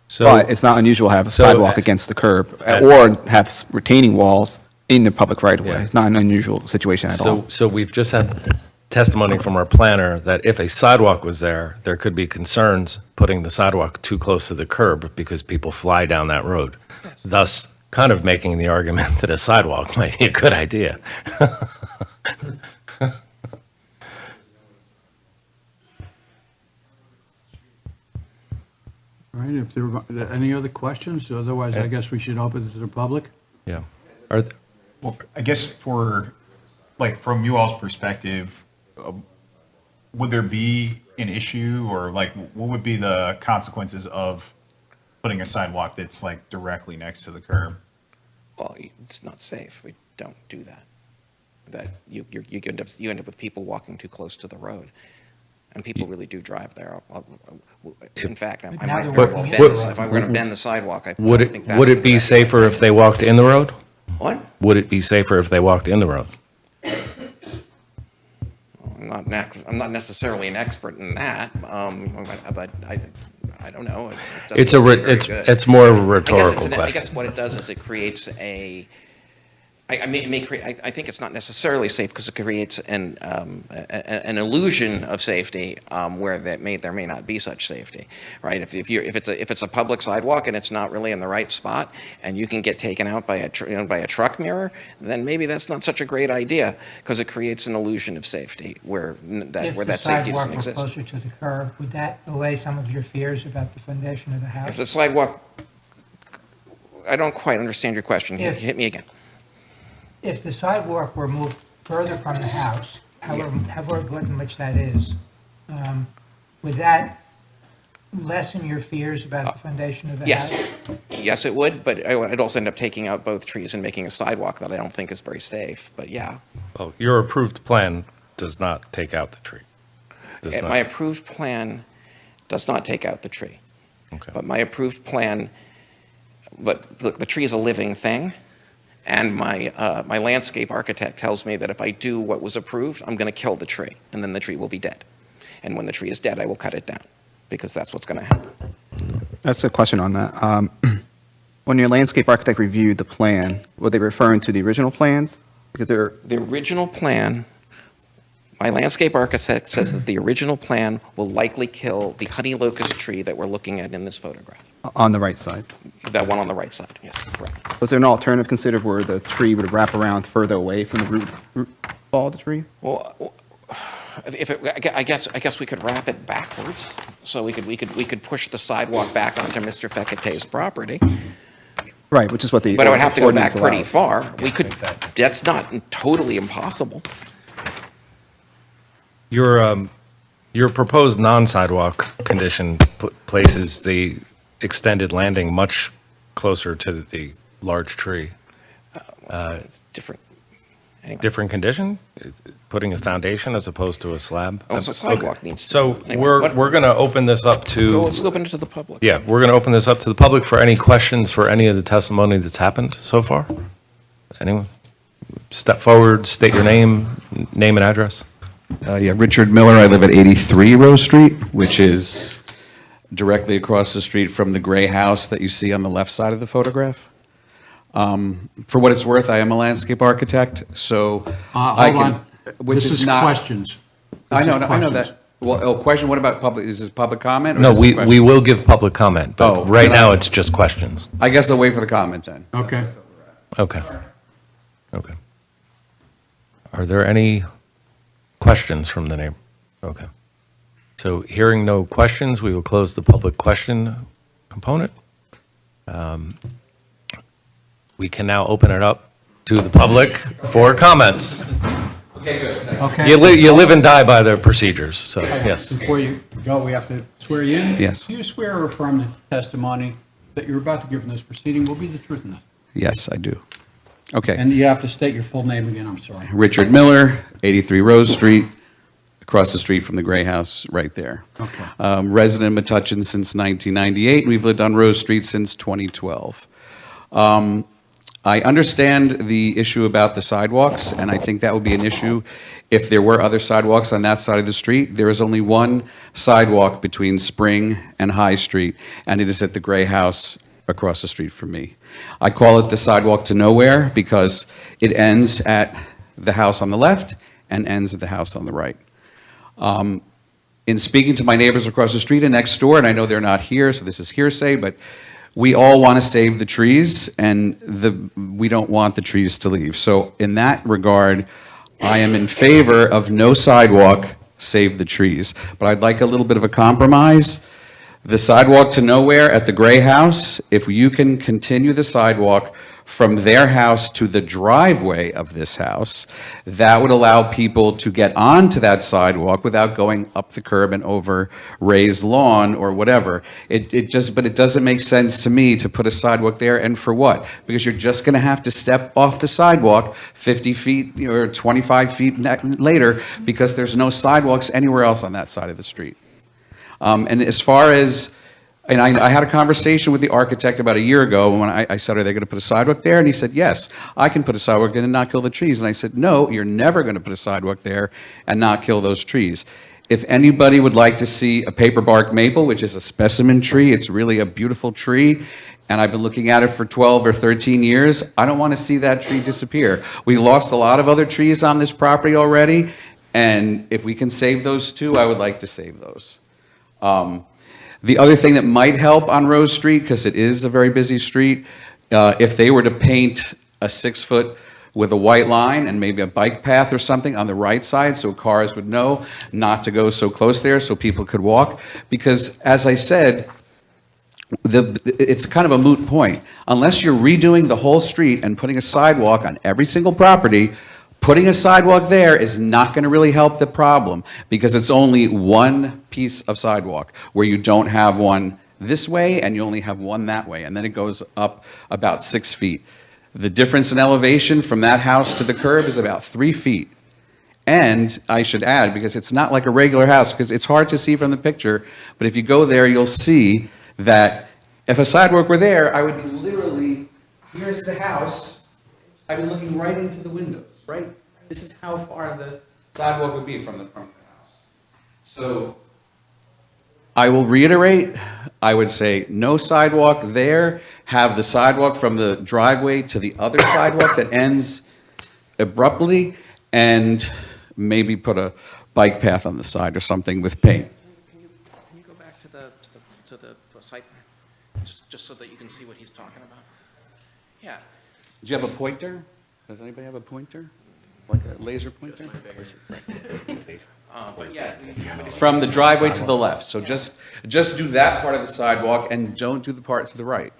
So, but it's not unusual to have a so sidewalk against the curb or have retaining walls in the public right of way. Yeah. Not an unusual situation at all. so we've just had testimony from our planner that if a sidewalk was there, there could be concerns putting the sidewalk too close to the curb because people fly down that road. Thus, kind of making the argument that a sidewalk might be a good idea. All right, if there are any other questions, otherwise I guess we should open it to the public. Yeah. Well, I guess from you all's perspective, would there be an issue or what would be the consequences of putting a sidewalk that's directly next to the curb? Well, it's not safe. We don't do that. That you end up with people walking too close to the road. And people really do drive there. In fact, I now might they're very well walking bend in this, the road. if I'm going to bend the sidewalk, I Would think it, that's would the it be correct idea. safer if they walked in the road? What? Would it be safer if they walked in the road? I'm not necessarily an expert in that, but I don't know. It doesn't It's seem very good. it's more of a rhetorical I question. guess what it does is it creates I think it's not necessarily safe because it creates an illusion of safety where there may not be such safety, right? If it's a public sidewalk and it's not really in the right spot, and you can get taken out by a truck mirror, then maybe that's not such a great idea because it creates an illusion of safety where that safety doesn't If the sidewalk were exist. closer to the curb, would that allay some of your fears about the foundation of the If house? the sidewalk, I don't quite understand your question. If- Hit me again. If the sidewalk were moved further from the house, however much that is, would that lessen your fears about the foundation of the house? Yes, yes, it would, but I'd also end up taking out both trees and making a sidewalk that I don't think is very safe, but yeah. Well, your approved plan does not take out the tree. Does My not. approved plan does not take out the tree. Okay. But my approved plan, but look, the tree is a living thing, and my landscape architect tells me that if I do what was approved, I'm going to kill the tree, and then the tree will be dead. And when the tree is dead, I will cut it down, because that's what's going to happen. That's a question on that. When your landscape architect reviewed the plan, were they referring to the original plans? Because The original plan, my landscape architect says that the original plan will likely kill the honey locust tree that we're looking at in this photograph. on the right side. That one on the right side, yes, correct. Was there an alternative considered where the tree would wrap around further away from the root ball of the tree? Well, I guess we could wrap it backwards, so we could push the sidewalk back onto Mr. Fekete's property, Right, which is what the but it would have to go back ordinance pretty allows. far. We could, that's not totally impossible. Your proposed non-sidewalk condition places the extended landing much closer to the large tree. It's different. Anyway. Different condition? Putting a foundation as opposed to a slab? Oh, it's a sidewalk needs to. So anyway, we're going to open this up So to, let's open it to the public. yeah, we're going to open this up to the public for any questions for any of the testimony that's happened so far. Anyone? Step forward, state your name and address. Richard Miller. I live at 83 Rose Street, which is directly across the street from the gray house that you see on the left side of the photograph. For what it's worth, I am a landscape architect, so I Hold can, on. which This is is not. questions. I This know, is I know questions. that. Well, question, what about public, is this public comment? or No, just a we question? will give public comment, Oh, but right then now I- it's just questions. I guess I'll wait for the comment then. Okay. Okay. Okay. Are there any questions from the neighbor? Okay. So hearing no questions, we will close the public question component. We can now open it up to the public for comments. Okay. You live and die by the procedures, so, yes. Before you go, we have to swear you in. Yes. Do you swear or affirm the testimony that you're about to give in this proceeding will be the truth and nothing? Yes, I do. Okay. And you have to state your full name again, I'm sorry. Richard Miller, 83 Rose Street, across the street from the Gray House, right there. Okay. Resident in Metuchen since 1998. We've lived on Rose Street since 2012. I understand the issue about the sidewalks, and I think that would be an issue if there were other sidewalks on that side of the street. There is only one sidewalk between Spring and High Street, and it is at the Gray House across the street from me. I call it the sidewalk to nowhere because it ends at the house on the left and ends at the house on the right. In speaking to my neighbors across the street and next door, and I know they're not here, so this is hearsay, but we all want to save the trees, and we don't want the trees to leave. So in that regard, I am in favor of no sidewalk, save the trees. But I'd like a little bit of a compromise. The sidewalk to nowhere at the Gray House, if you can continue the sidewalk from their house to the driveway of this house, that would allow people to get onto that sidewalk without going up the curb and over raised lawn or whatever. But it doesn't make sense to me to put a sidewalk there, and for what? Because you're just gonna have to step off the sidewalk 50 feet or 25 feet later because there's no sidewalks anywhere else on that side of the street. And as far as, and I had a conversation with the architect about a year ago when I said, are they going to put a sidewalk there? And he said, yes, I can put a sidewalk in and not kill the trees. And I said, no, you're never going to put a sidewalk there and not kill those trees. If anybody would like to see a paper bark maple, which is a specimen tree, it's really a beautiful tree, and I've been looking at it for 12 or 13 years, I don't want to see that tree disappear. We lost a lot of other trees on this property already, and if we can save those two, I would like to save those. The other thing that might help on Rose Street, because it is a very busy street, if they were to paint a 6-foot with a white line and maybe a bike path or something on the right side so cars would know not to go so close there so people could walk. Because as I said, it's kind of a moot point. Unless you're redoing the whole street and putting a sidewalk on every single property, putting a sidewalk there is not going to really help the problem because it's only one piece of sidewalk where you don't have one this way and you only have one that way, and then it goes up about 6 feet. The difference in elevation from that house to the curb is about 3 feet. And I should add, because it's not like a regular house, because it's hard to see from the picture, but if you go there, you'll see that if a sidewalk were there, I would be literally, here's the house, I'd be looking right into the windows. Right? This is how far the sidewalk would be from the front of the house. So I will reiterate, I would say no sidewalk there, have the sidewalk from the driveway to the other sidewalk that ends abruptly, and maybe put a bike path on the side or something with paint. Can you go back to the site plan, just so that you can see what he's talking about? Yeah. Do you have a pointer? Does anybody have a pointer? Like a laser pointer? But yeah. From the driveway to the left. So just do that part of the sidewalk and don't do the part to the right.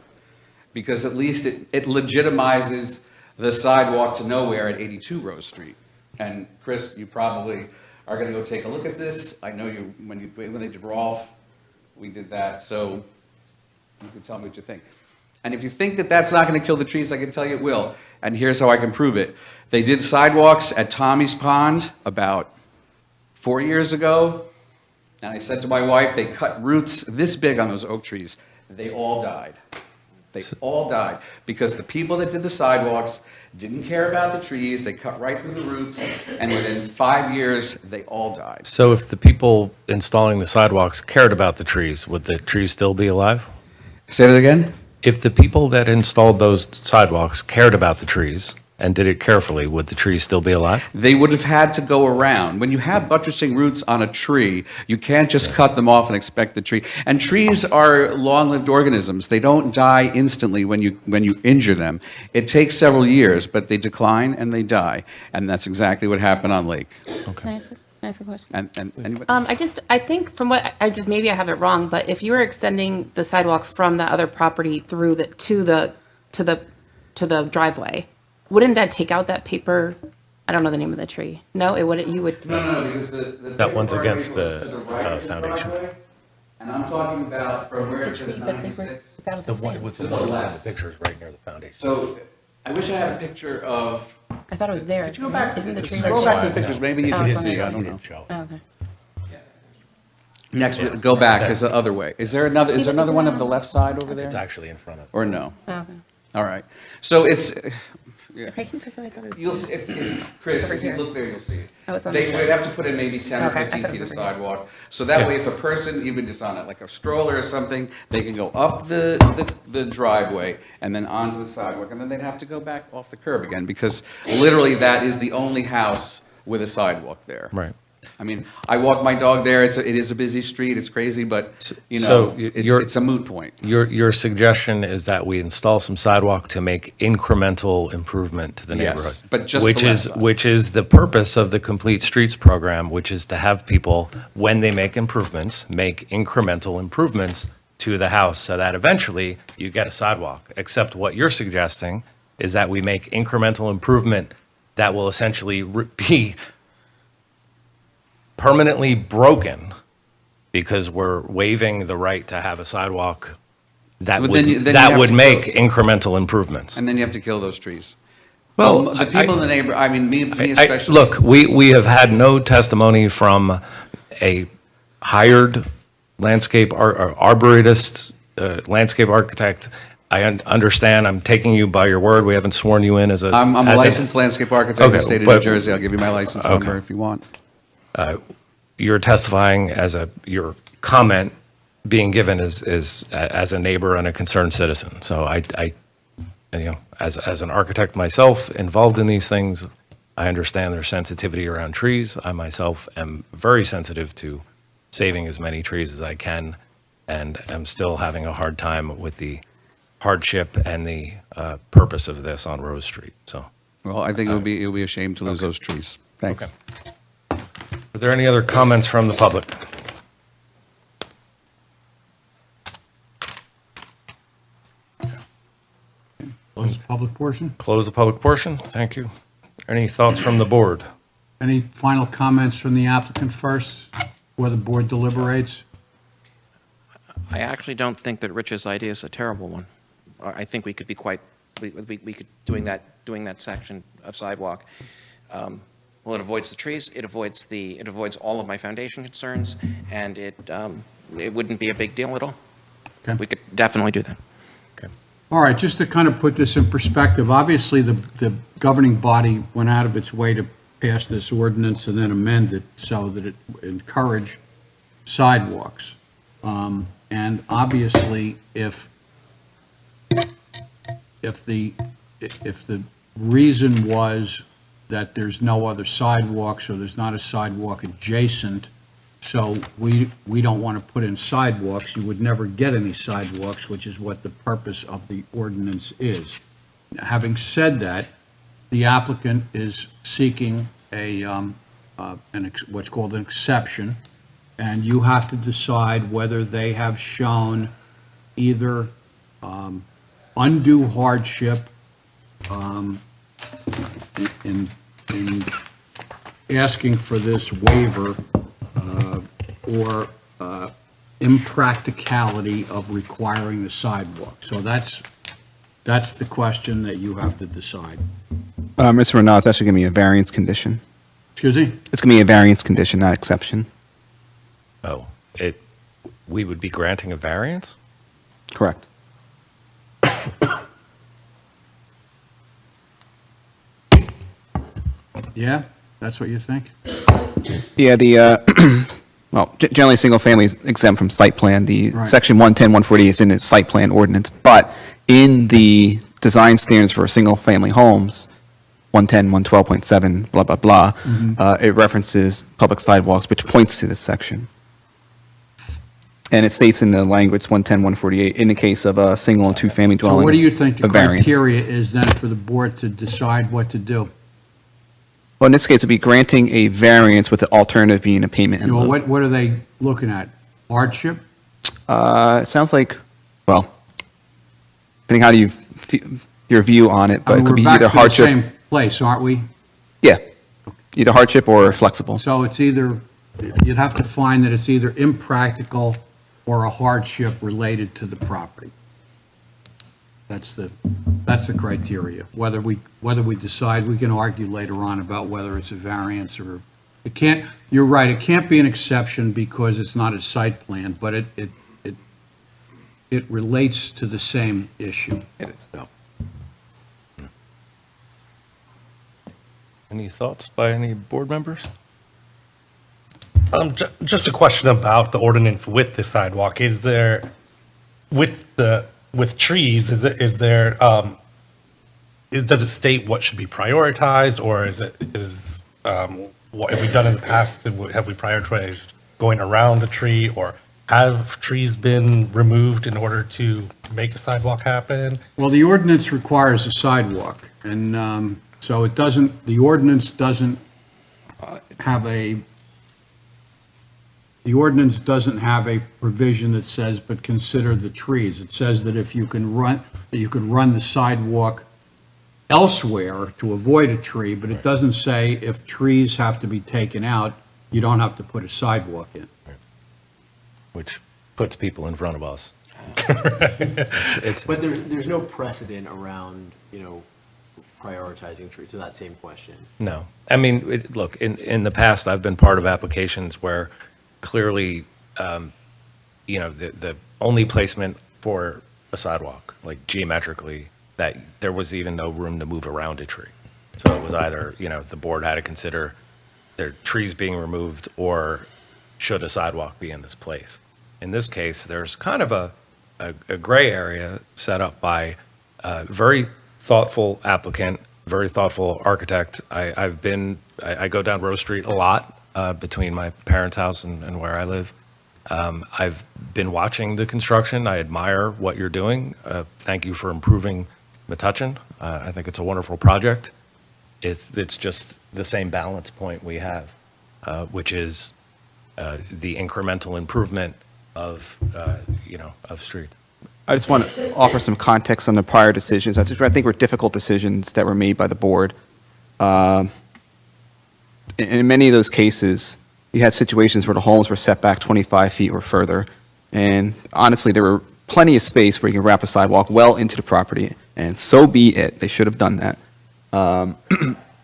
Because at least it legitimizes the sidewalk to nowhere at 82 Rose Street. And Chris, you probably are going to go take a look at this. I know you, when they did Rolf, we did that. So you can tell me what you think. And if you think that that's not going to kill the trees, I can tell you it will. And here's how I can prove it. They did sidewalks at Tommy's Pond about 4 years ago. And I said to my wife, they cut roots this big on those oak trees. They all died. They all died because the people that did the sidewalks didn't care about the trees. They cut right through the roots. And within 5 years, they all died. So if the people installing the sidewalks cared about the trees, would the trees still be alive? Say that again? If the people that installed those sidewalks cared about the trees, and did it carefully, would the tree still be alive? They would have had to go around. When you have buttressing roots on a tree, you can't just cut them off and expect the tree. And trees are long-lived organisms. They don't die instantly when you injure them. It takes several years, but they decline and they die. And that's exactly what happened on Lake. Can I ask a question? And anybody? I think from what, maybe I have it wrong, but if you were extending the sidewalk from the other property through to the driveway, wouldn't that take out that paper? I don't know the name of the tree. No, it wouldn't, you would. No, because the That one's against the foundation. And I'm talking about from where it says 96. The one with the one with the pictures right near the foundation. So I wish I had a picture of, I thought it was there. could you go back? Isn't the tree? Go back to the pictures, maybe you Oh, can it's on see, there. I don't know. Oh, okay. Next, go back is the other way. Is there another one of the left side over It's there? actually in front of. Or no? Oh, okay. All right. So it's, yeah. Right, that's what I thought it was. You'll see, Chris, if you here. look there, you'll see it. Oh, it's on They this would side. have to put in maybe 10 or Okay, I 15 thought it feet of was over here. sidewalk. So that way, if a person, even just on it, like a stroller or something, they can go up the driveway and then onto the sidewalk, and then they'd have to go back off the curb again, because literally that is the only house with a sidewalk there. Right. I mean, I walk my dog there, it is a busy street, it's crazy, but, you So know, you're- it's a moot point. Your suggestion is that we install some sidewalk to make incremental improvement to the Yes, neighborhood? but just which the left is side. Which is the purpose of the Complete Streets program, which is to have people, when they make improvements, make incremental improvements to the house so that eventually you get a sidewalk. Except what you're suggesting is that we make incremental improvement that will essentially be permanently broken because we're waiving the right to have a sidewalk that But would, then you that have would to make go- incremental improvements. And then you have to kill those trees. Well, The people in the neighbor, I mean, me especially. Look, we have had no testimony from a hired landscape arborist, landscape architect. I understand, I'm taking you by your word, we haven't sworn you in as a. I'm a as licensed landscape architect in Okay, the state of New but- Jersey. I'll give you my license Okay. number if you want. You're testifying your comment being given as a neighbor and a concerned citizen. So as an architect myself involved in these things, I understand their sensitivity around trees. I myself am very sensitive to saving as many trees as I can, and am still having a hard time with the hardship and the purpose of this on Rose Street, so. Well, I think it would be a shame to lose those trees. Thanks. Okay. Are there any other comments from the public? Close the public portion. Close the public portion, thank you. Any thoughts from the board? Any final comments from the applicant first, before the board deliberates? I actually don't think that Rich's idea is a terrible one. I think we could be we could, doing that section of sidewalk. Well, it avoids the trees, it avoids all of my foundation concerns, and it wouldn't be a big deal at all. Okay. We could definitely do that. All right, just to kind of put this in perspective, obviously, the governing body went out of its way to pass this ordinance and then amend it so that it encouraged sidewalks. And obviously, if the reason was that there's no other sidewalks or there's not a sidewalk adjacent, so we don't want to put in sidewalks, you would never get any sidewalks, which is what the purpose of the ordinance is. Having said that, the applicant is seeking what's called an exception, and you have to decide whether they have shown either undue hardship in asking for this waiver or impracticality of requiring the sidewalk. So that's the question that you have to decide. Mr. Renaud, it's actually going to be a variance condition. Excuse me? It's going to be a variance condition, not exception. Oh, we would be granting a variance? Correct. Yeah, that's what you think? Yeah, well, generally, single family is exempt from site plan. The Right. section 110, 140 is in its site plan ordinance, but in the design standards for single family homes, 110, 112.7, blah, blah, blah, it references public sidewalks, which points to this section. And it states in the language 110, 148, in the case of a single and two-family So dwelling. what do you think the a variance. criteria is then for the board to decide what to do? Well, in this case, it'd be granting a variance with the alternative being a payment in Well, lieu. what are they looking at? Hardship? It sounds like, well, depending how you, your view on it, but it could be either We're back to the hardship. same place, aren't we? Yeah, either hardship or flexible. So it's either, you'd have to find that it's either impractical or a hardship related to the property. That's the criteria. Whether we decide, we can argue later on about whether it's a variance or, it can't, you're right, it can't be an exception because it's not a site plan, but it relates to the same issue. It is. Any thoughts by any board members? Just a question about the ordinance with the sidewalk. Is there, with trees, does it state what should be prioritized, or what have we done in the past? Have we prioritized going around a tree, or have trees been removed in order to make a sidewalk happen? Well, the ordinance requires a sidewalk, and so it doesn't, the ordinance doesn't have a provision that says, but consider the trees. It says that if you can run the sidewalk elsewhere to avoid a tree, but it doesn't say if trees have to be taken out, you don't have to put a sidewalk in. Which puts people in front of us. But there's no precedent around, prioritizing trees, so that same question. No. I mean, look, in the past, I've been part of applications where clearly, the only placement for a sidewalk, like geometrically, that there was even no room to move around a tree. So it was either, the board had to consider their trees being removed or should a sidewalk be in this place. In this case, there's kind of a gray area set up by a very thoughtful applicant, very thoughtful architect. I go down Rose Street a lot between my parents' house and where I live. I've been watching the construction. I admire what you're doing. Thank you for improving Metuchen. I think it's a wonderful project. It's just the same balance point we have, which is the incremental improvement of streets. I just want to offer some context on the prior decisions. I think were difficult decisions that were made by the board. In many of those cases, you had situations where the homes were set back 25 feet or further. And honestly, there were plenty of space where you can wrap a sidewalk well into the property, and so be it. They should have done that. And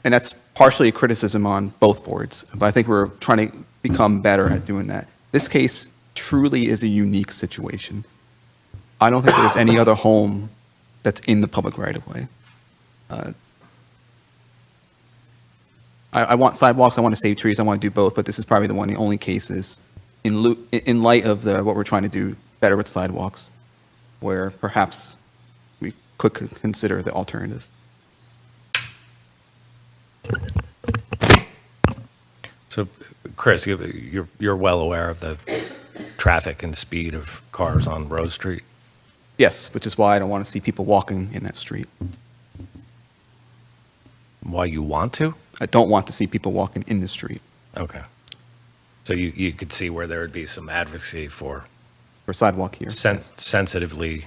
that's partially a criticism on both boards, but I think we're trying to become better at doing that. This case truly is a unique situation. I don't think there's any other home that's in the public right-of-way. I want sidewalks, I want to save trees, I want to do both, but this is probably the only cases in light of what we're trying to do better with sidewalks, where perhaps we could consider the alternative. So, Chris, you're well aware of the traffic and speed of cars on Rose Street? Yes, which is why I don't want to see people walking in that street. Why you want to? I don't want to see people walking in the street. Okay. So you could see where there would be some advocacy for For sidewalk here. sensitively.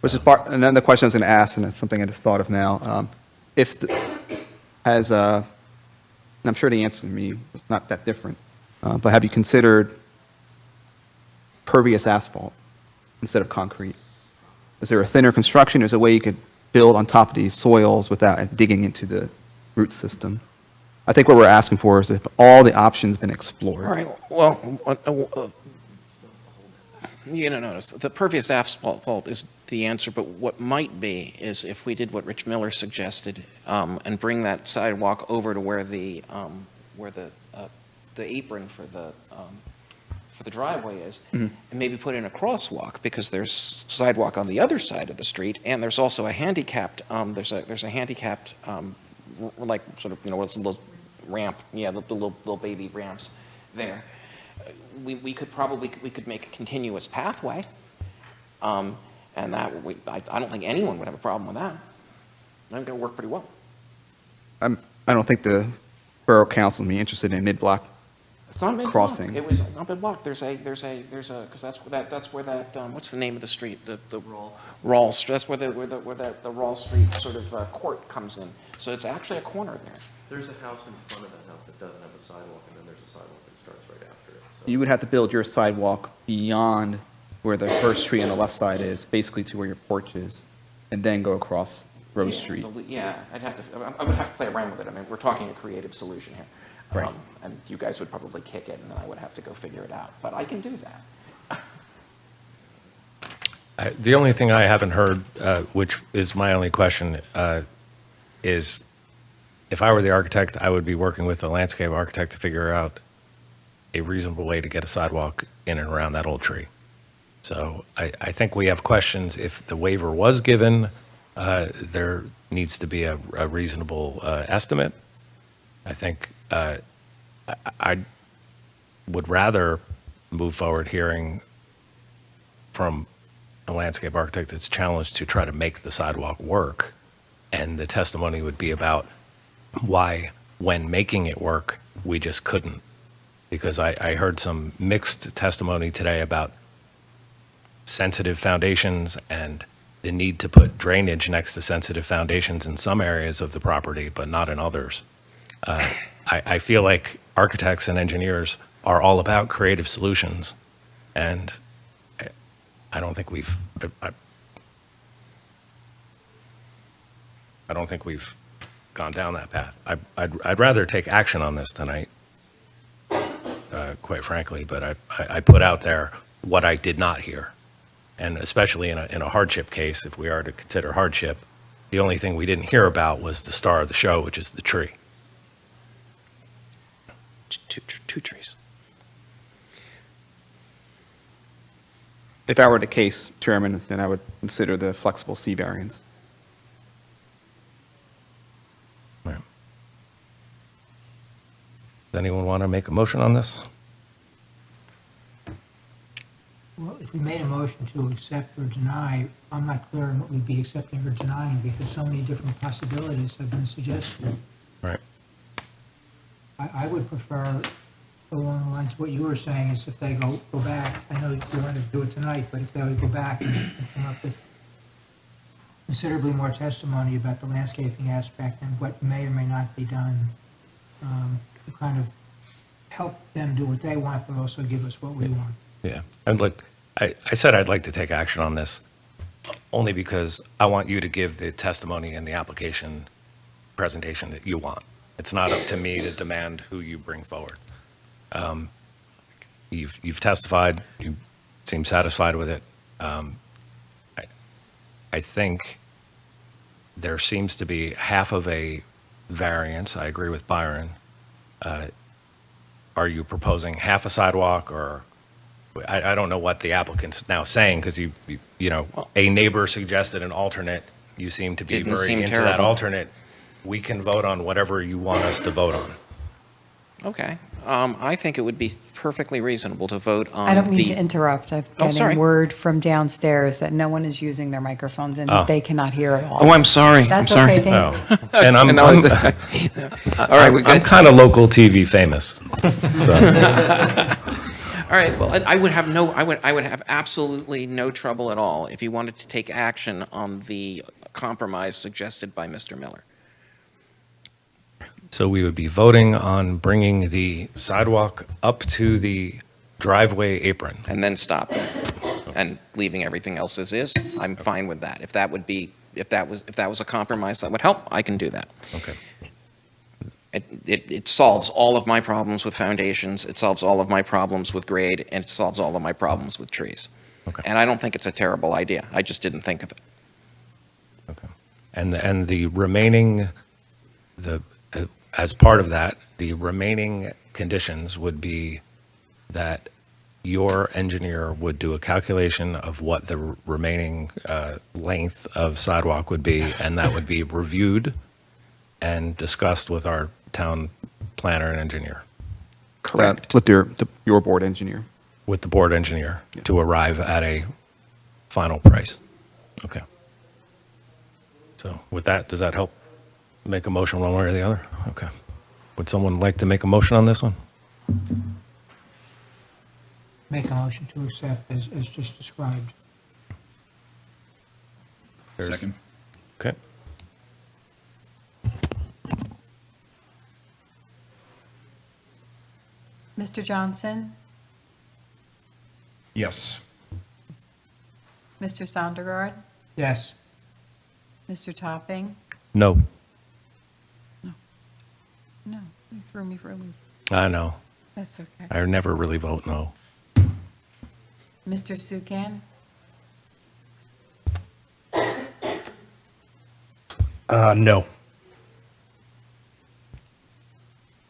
Which is another question I was going to ask, and it's something I just thought of now. And I'm sure the answer to me was not that different, but have you considered pervious asphalt instead of concrete? Is there a thinner construction? Is there a way you could build on top of these soils without digging into the root system? I think what we're asking for is if all the options been explored. All right, well, notice, the pervious asphalt is the answer, but what might be is if we did what Rich Miller suggested, and bring that sidewalk over to where the apron for the driveway is, and maybe put in a crosswalk, because there's sidewalk on the other side of the street, and there's also a handicapped, there's a handicapped, like, sort of, you know, what's a little ramp, yeah, the little baby ramps there. We could probably, we could make a continuous pathway, and that, I don't think anyone would have a problem with that. I think it'll work pretty well. I don't think the Borough Council would be interested in mid-block. It's not mid-block. Crossing. It was not mid-block. There's a, because that's where that, what's the name of the street? The Rawls, that's where the Rawls Street sort of court comes in. So it's actually a corner there. There's a house in front of that house that doesn't have a sidewalk, and then there's a sidewalk that starts right after it. So You would have to build your sidewalk beyond where the first tree on the left side is, basically to where your porch is, and then go across Rose Street. Yeah, I would have to play around with it. I mean, we're talking a creative solution here. Right. And you guys would probably kick it, and then I would have to go figure it out. But I can do that. The only thing I haven't heard, which is my only question, is if I were the architect, I would be working with the landscape architect to figure out a reasonable way to get a sidewalk in and around that old tree. So I think we have questions. If the waiver was given, there needs to be a reasonable estimate. I think I would rather move forward hearing from a landscape architect that's challenged to try to make the sidewalk work, and the testimony would be about why, when making it work, we just couldn't. Because I heard some mixed testimony today about sensitive foundations and the need to put drainage next to sensitive foundations in some areas of the property, but not in others. I feel like architects and engineers are all about creative solutions, and I don't think we've, I don't think we've gone down that path. I'd rather take action on this tonight, quite frankly, but I put out there what I did not hear. And especially in a hardship case, if we are to consider hardship, the only thing we didn't hear about was the star of the show, which is the tree. Two trees. If that were the case, Chairman, then I would consider the flexible C variance. Right. Does anyone want to make a motion on this? Well, if we made a motion to accept or deny, I'm not clear on what we'd be accepting or denying because so many different possibilities have been suggested. Right. I would prefer, along the lines of what you were saying, is if they go back, I know you want to do it tonight, but if they would go back and come up with considerably more testimony about the landscaping aspect and what may or may not be done, to kind of help them do what they want, but also give us what we want. Yeah. And look, I said I'd like to take action on this only because I want you to give the testimony and the application presentation that you want. It's not up to me to demand who you bring forward. You've testified, you seem satisfied with it. I think there seems to be half of a variance. I agree with Byron. Are you proposing half a sidewalk, or I don't know what the applicant's now saying, because you know, a neighbor suggested an alternate. You seem to be Didn't very seem into that terrible. alternate. We can vote on whatever you want us to vote on. Okay. I think it would be perfectly reasonable to vote on I don't mean the- to interrupt. I'm Oh, sorry. getting word from downstairs that no one is using their microphones and Oh. they cannot hear at all. Oh, I'm sorry. I'm That's sorry. okay, thank you. Oh, and I'm No, I'm All right, we're I'm good. kind of local TV famous. So, All right, well, I would have absolutely no trouble at all if you wanted to take action on the compromise suggested by Mr. Miller. so we would be voting on bringing the sidewalk up to the driveway apron. And then stop there, and leaving everything else as is. I'm fine with that. If that was a compromise that would help, I can do that. Okay. It solves all of my problems with foundations, it solves all of my problems with grade, and it solves all of my problems with trees. Okay. And I don't think it's a terrible idea. I just didn't think of it. Okay. And the remaining, as part of that, the remaining conditions would be that your engineer would do a calculation of what the remaining length of sidewalk would be, and that would be reviewed and discussed with our town planner and engineer, With your board engineer. with the board engineer, to arrive at a final price. Okay. So with that, does that help make a motion one way or the other? Okay. Would someone like to make a motion on this one? Make a motion to accept as just described. There's- Second. Okay. Mr. Johnson, Yes. Mr. Sondergaard, Yes. Mr. Topping? No, No, you threw me for a loop. I know. That's okay. I never really vote no. Mr. Sukan, No.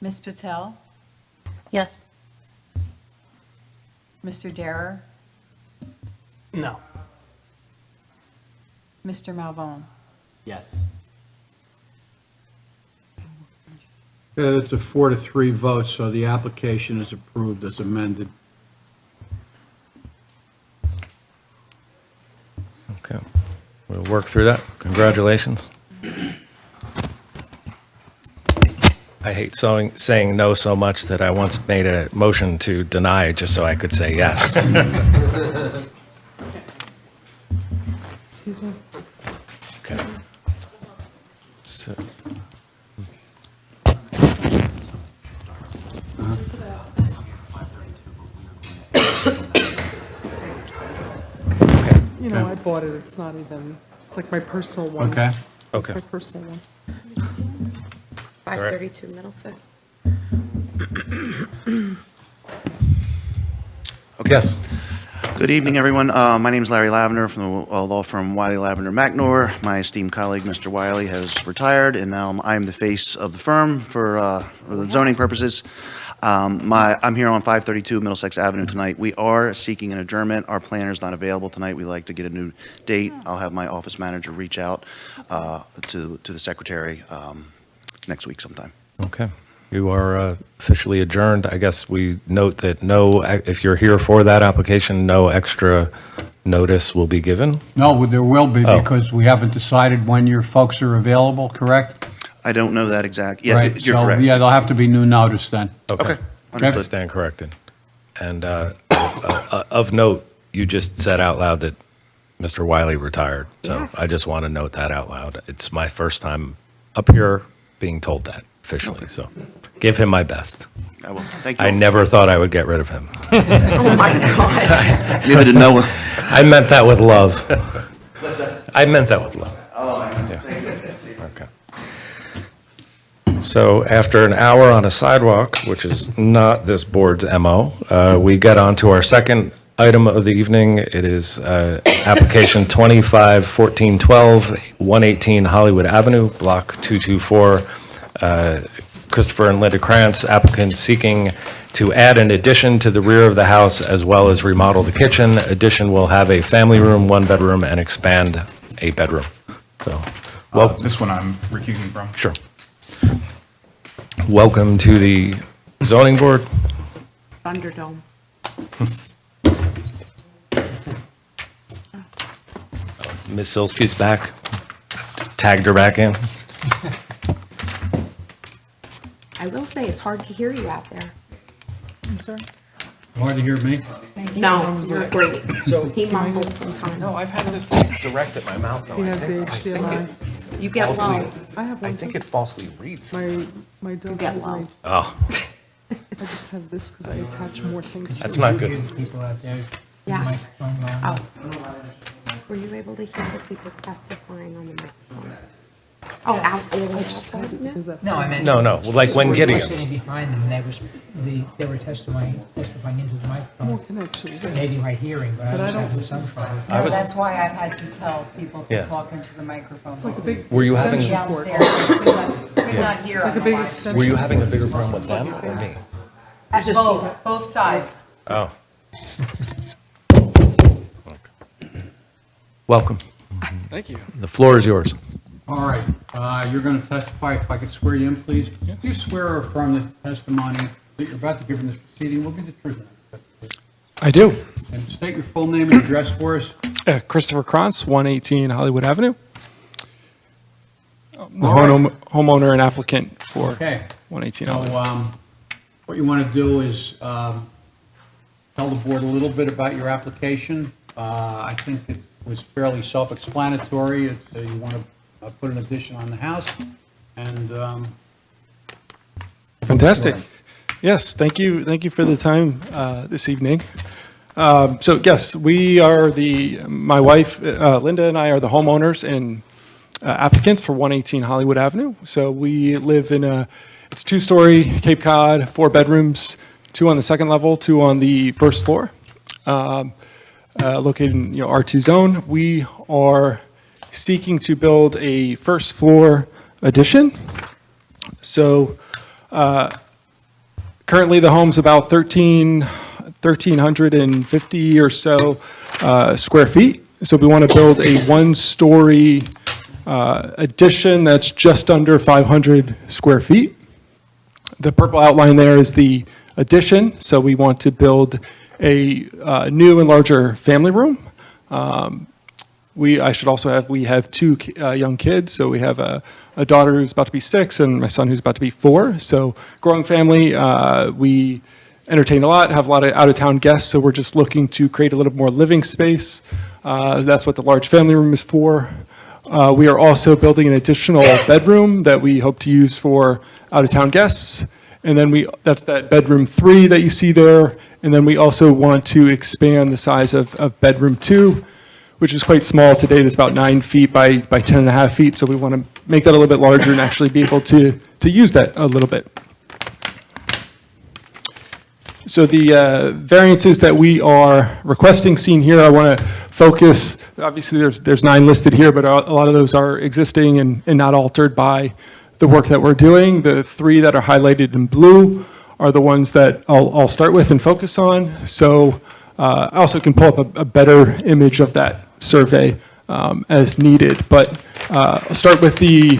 Ms. Patel, Yes. Mr. Darrer, No. Mr. Malbone? Yes. It's a 4-3 vote, so the application is approved as amended. Okay. We'll work through that. Congratulations. I hate saying no so much that I once made a motion to deny just so I could say yes. Excuse me. Okay. So, You know, I bought it, it's not even, it's like my personal one. Okay? okay. My personal one. 532 Middlesex. Yes. Good evening, everyone. My name is Larry Lavender from the law firm Wiley Lavender McNor. My esteemed colleague, Mr. Wiley, has retired, and now I'm the face of the firm for the zoning purposes. I'm here on 532 Middlesex Avenue tonight. We are seeking an adjournment. Our planner's not available tonight. We'd like to get a new date. I'll have my office manager reach out to the secretary next week sometime. Okay. You are officially adjourned. I guess we note that no, if you're here for that application, no extra notice will be given. No, there will be, Oh. because we haven't decided when your folks are available, correct? I don't know that exact, yeah, Right, you're so, correct. Yeah, there'll have to be new notice then. Okay, I understood. stand corrected. And of note, you just said out loud that Mr. Wiley retired. So I just want to note that out loud. It's my first time up here being told that officially. So give him my best. I will. Thank you. I never thought I would get rid of him. Oh, my God. Neither did Noah. I meant that with love. I meant that with love. Okay. So after an hour on a sidewalk, which is not this board's MO, we get on to our second item of the evening. It is application 251412, 118 Hollywood Avenue, Block 224. Christopher and Linda Krantz, applicant seeking to add an addition to the rear of the house as well as remodel the kitchen. Addition will have a family room, one bedroom, and expand a bedroom. So, well, This one I'm recusing from. sure. Welcome to the zoning board. Thunderdome. Ms. Silsby's back. Tagged her back in. I will say, it's hard to hear you out there. I'm sorry? Hard to hear me? No, you're great. He mumbles sometimes. I've had this direct at my mouth, though. He has the HDMI. You get low. I have one too. it falsely reads. My dog get has low. an Oh, I just have this because I attach more things to it. that's not good. People out there. Yes. Oh. Were you able to hear the people testifying on the microphone? Oh, out a little outside? Is that- No, I meant. No, no, like when we getting were them. sitting behind them, they were testifying into the More microphone. connections. Maybe my hearing, but I was having some trouble. No, that's why I had to tell people to Yeah. talk into the microphone. It's like a big Were you having- extension cord. Downstairs, could not hear It's like a big otherwise. extension. Were you having a bigger problem with them or me? At both sides. Oh, Welcome. Thank you. The floor is yours. All right, you're going to testify. If I could swear you in, please. Do you swear or affirm that the testimony that you're about to give in this proceeding will be the truth? I do. And state your full name and address for us. Christopher Krantz, 118 Hollywood Avenue. The All right. homeowner and applicant for Okay. 118 So, Hollywood. what you want to do is tell the board a little bit about your application. I think it was fairly self-explanatory. You want to put an addition on the house, and Fantastic. Yes, thank you. Thank you for the time this evening. So yes, we are my wife, Linda, and I are the homeowners and applicants for 118 Hollywood Avenue. So we live in it's 2-story Cape Cod, 4 bedrooms, 2 on the second level, 2 on the first floor, located in R2 zone. We are seeking to build a first floor addition. So currently the home's about 1,350 or so square feet. So we want to build a 1-story addition that's just under 500 square feet. The purple outline there is the addition. So we want to build a new and larger family room. I should also have, we have 2 young kids. So we have a daughter who's about to be 6 and my son who's about to be 4. So growing family, we entertain a lot, have a lot of out-of-town guests. So we're just looking to create a little more living space. That's what the large family room is for. We are also building an additional bedroom that we hope to use for out-of-town guests. And then that's that bedroom 3 that you see there. And then we also want to expand the size of bedroom 2, which is quite small to date. It's about 9 feet by 10.5 feet. So we want to make that a little bit larger and actually be able to use that a little bit. So the variances that we are requesting seen here, I want to focus, obviously there's 9 listed here, but a lot of those are existing and not altered by the work that we're doing. The 3 that are highlighted in blue are the ones that I'll start with and focus on. So I also can pull up a better image of that survey as needed. But I'll start with the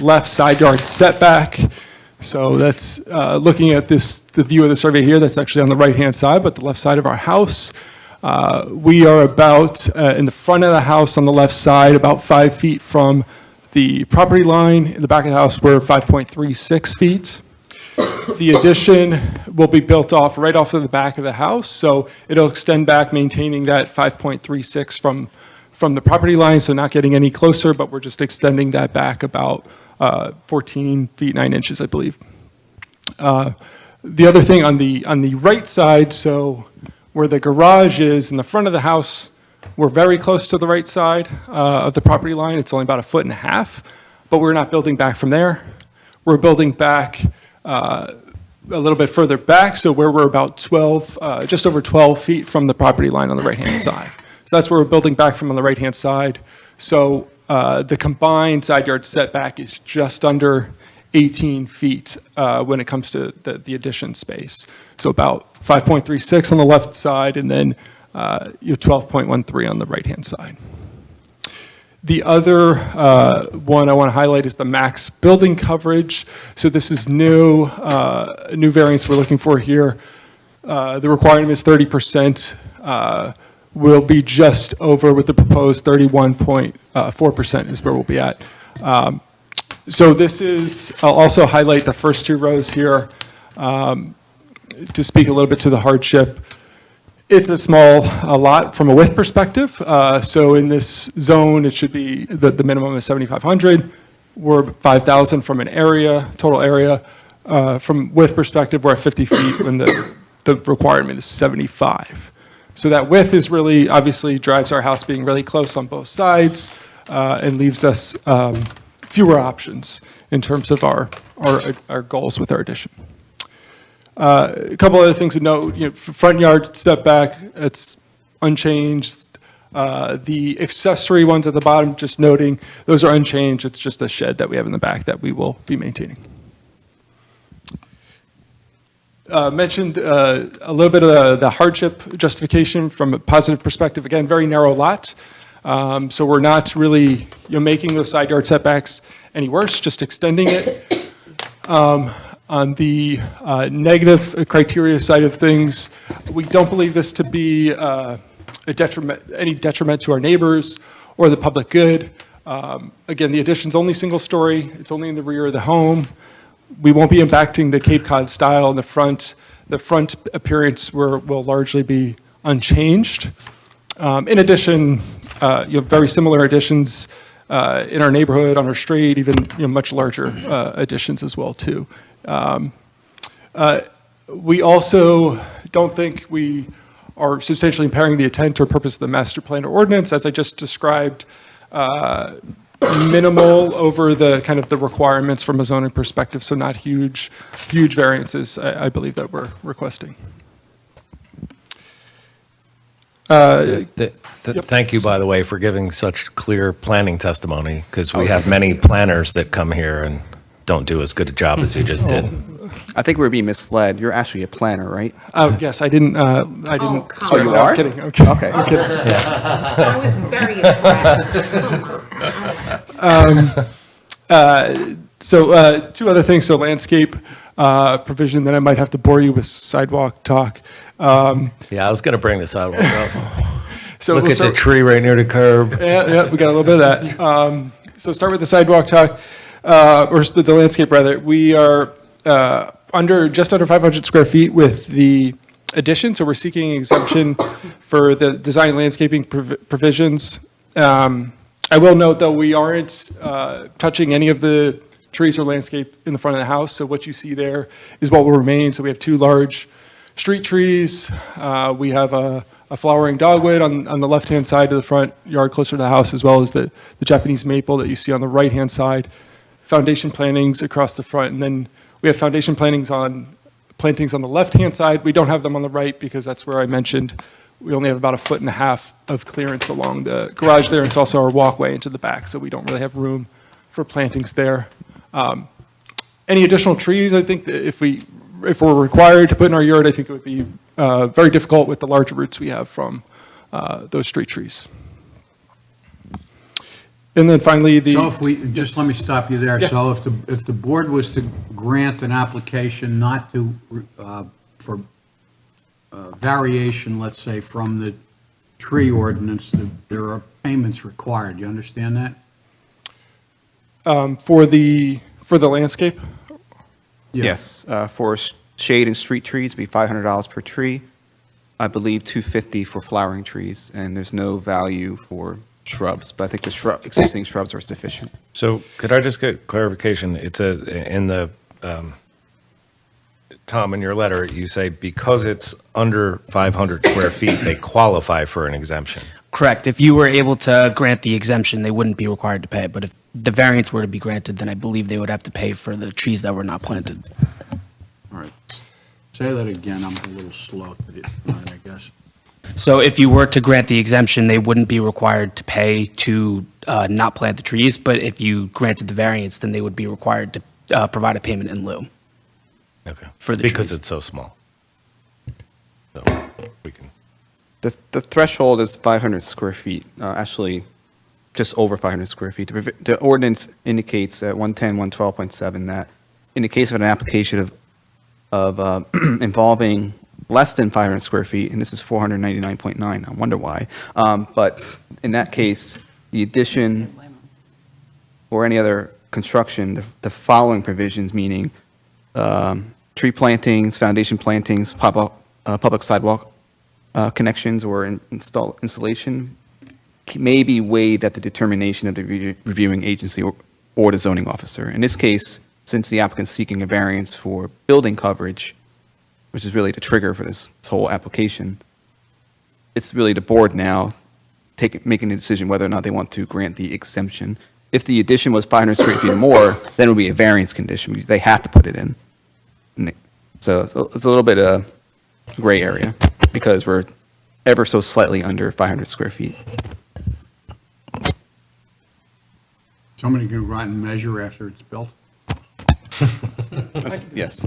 left side yard setback. So that's looking at the view of the survey here. That's actually on the right-hand side, but the left side of our house. We are about, in the front of the house on the left side, about 5 feet from the property line. In the back of the house, we're 5.36 feet. The addition will be built right off of the back of the house. So it'll extend back, maintaining that 5.36 from the property line. So not getting any closer, but we're just extending that back about 14 feet 9 inches, I believe. The other thing on the right side, so where the garage is in the front of the house, we're very close to the right side of the property line. It's only about 1.5 feet, but we're not building back from there. We're building back a little bit further back, so where we're about just over 12 feet from the property line on the right-hand side. So that's where we're building back from on the right-hand side. So the combined side yard setback is just under 18 feet when it comes to the addition space. So about 5.36 on the left side, and then 12.13 on the right-hand side. The other one I want to highlight is the max building coverage. So this is new variance we're looking for here. The requirement is 30%. Will be just over with the proposed 31.4% is where we'll be at. So this is, I'll also highlight the first 2 rows here to speak a little bit to the hardship. It's a small lot from a width perspective. So in this zone, it should be, the minimum is 7,500. We're 5,000 from an area, total area. From width perspective, we're at 50 feet when the requirement is 75. So that width is really, obviously drives our house being really close on both sides and leaves us fewer options in terms of our goals with our addition. A couple other things to note, front yard setback, it's unchanged. The accessory ones at the bottom, just noting, those are unchanged. It's just a shed that we have in the back that we will be maintaining. mentioned a little bit of the hardship justification from a positive perspective. Again, very narrow lot. So we're not really, making those side yard setbacks any worse, just extending it. On the negative criteria side of things, we don't believe this to be any detriment to our neighbors or the public good. Again, the addition's only single story. It's only in the rear of the home. We won't be impacting the Cape Cod style in the front. The front appearance will largely be unchanged. In addition, very similar additions in our neighborhood, on our street, even much larger additions as well too. We also don't think we are substantially impairing the intent or purpose of the master plan or ordinance, as I just described. Minimal over the kind of the requirements from a zoning perspective, so not huge variances, I believe, that we're requesting. Thank you, by the way, for giving such clear planning testimony, because we have many planners that come here and don't do as good a job as you just did. I think we're being misled. You're actually a planner, right? Oh, yes, I didn't. Oh, you No, are? I'm kidding. I'm kidding. Okay. I'm kidding. I was very impressed. So two other things. So landscape provision, then I might have to bore you with sidewalk talk. Yeah, I was going to bring the sidewalk up. So Look we'll at the start- tree right near the curb. Yeah, we got a little bit of that. So start with the sidewalk talk, or the landscape rather. We are just under 500 square feet with the addition, so we're seeking exemption for the design and landscaping provisions. I will note, though, we aren't touching any of the trees or landscape in the front of the house, so what you see there is what will remain. So we have two large street trees. We have a flowering dogwood on the left-hand side of the front yard closer to the house, as well as the Japanese maple that you see on the right-hand side. Foundation plantings across the front, and then we have foundation plantings on the left-hand side. We don't have them on the right because that's where I mentioned we only have about 1.5 feet of clearance along the garage there. It's also our walkway into the back, so we don't really have room for plantings there. Any additional trees, I think that if we're required to put in our yard, I think it would be very difficult with the large roots we have from those street trees. And then finally, So if just let me stop you there. Yeah. So if the board was to grant an application not to, for variation, let's say, from the tree ordinance, there are payments required. You understand that? For the landscape, Yes. For shade and street trees, it'd be $500 per tree. I believe $250 for flowering trees, and there's no value for shrubs, but I think the existing shrubs are sufficient. So could I just get clarification? It's in the, Tom, in your letter, you say because it's under 500 square feet, they qualify for an exemption. Correct. If you were able to grant the exemption, they wouldn't be required to pay. But if the variance were to be granted, then I believe they would have to pay for the trees that were not planted. All right. Say that again. I'm a little slow to get on, I guess. So if you were to grant the exemption, they wouldn't be required to pay to not plant the trees. But if you granted the variance, then they would be required to provide a payment in lieu. Okay. For the Because trees. it's so small. So we can. The threshold is 500 square feet, actually just over 500 square feet. The ordinance indicates at 110, 112.7 that in the case of an application of involving less than 500 square feet, and this is 499.9, I wonder why, but in that case, the addition or any other construction, the following provisions, meaning tree plantings, foundation plantings, public sidewalk connections or installation may be waived at the determination of the reviewing agency or the zoning officer. In this case, since the applicant's seeking a variance for building coverage, which is really the trigger for this whole application, it's really the board now making a decision whether or not they want to grant the exemption. If the addition was 500 square feet or more, then it would be a variance condition. They have to put it in. So it's a little bit of gray area because we're ever so slightly under 500 square feet. Somebody can go out and measure after it's built? Yes.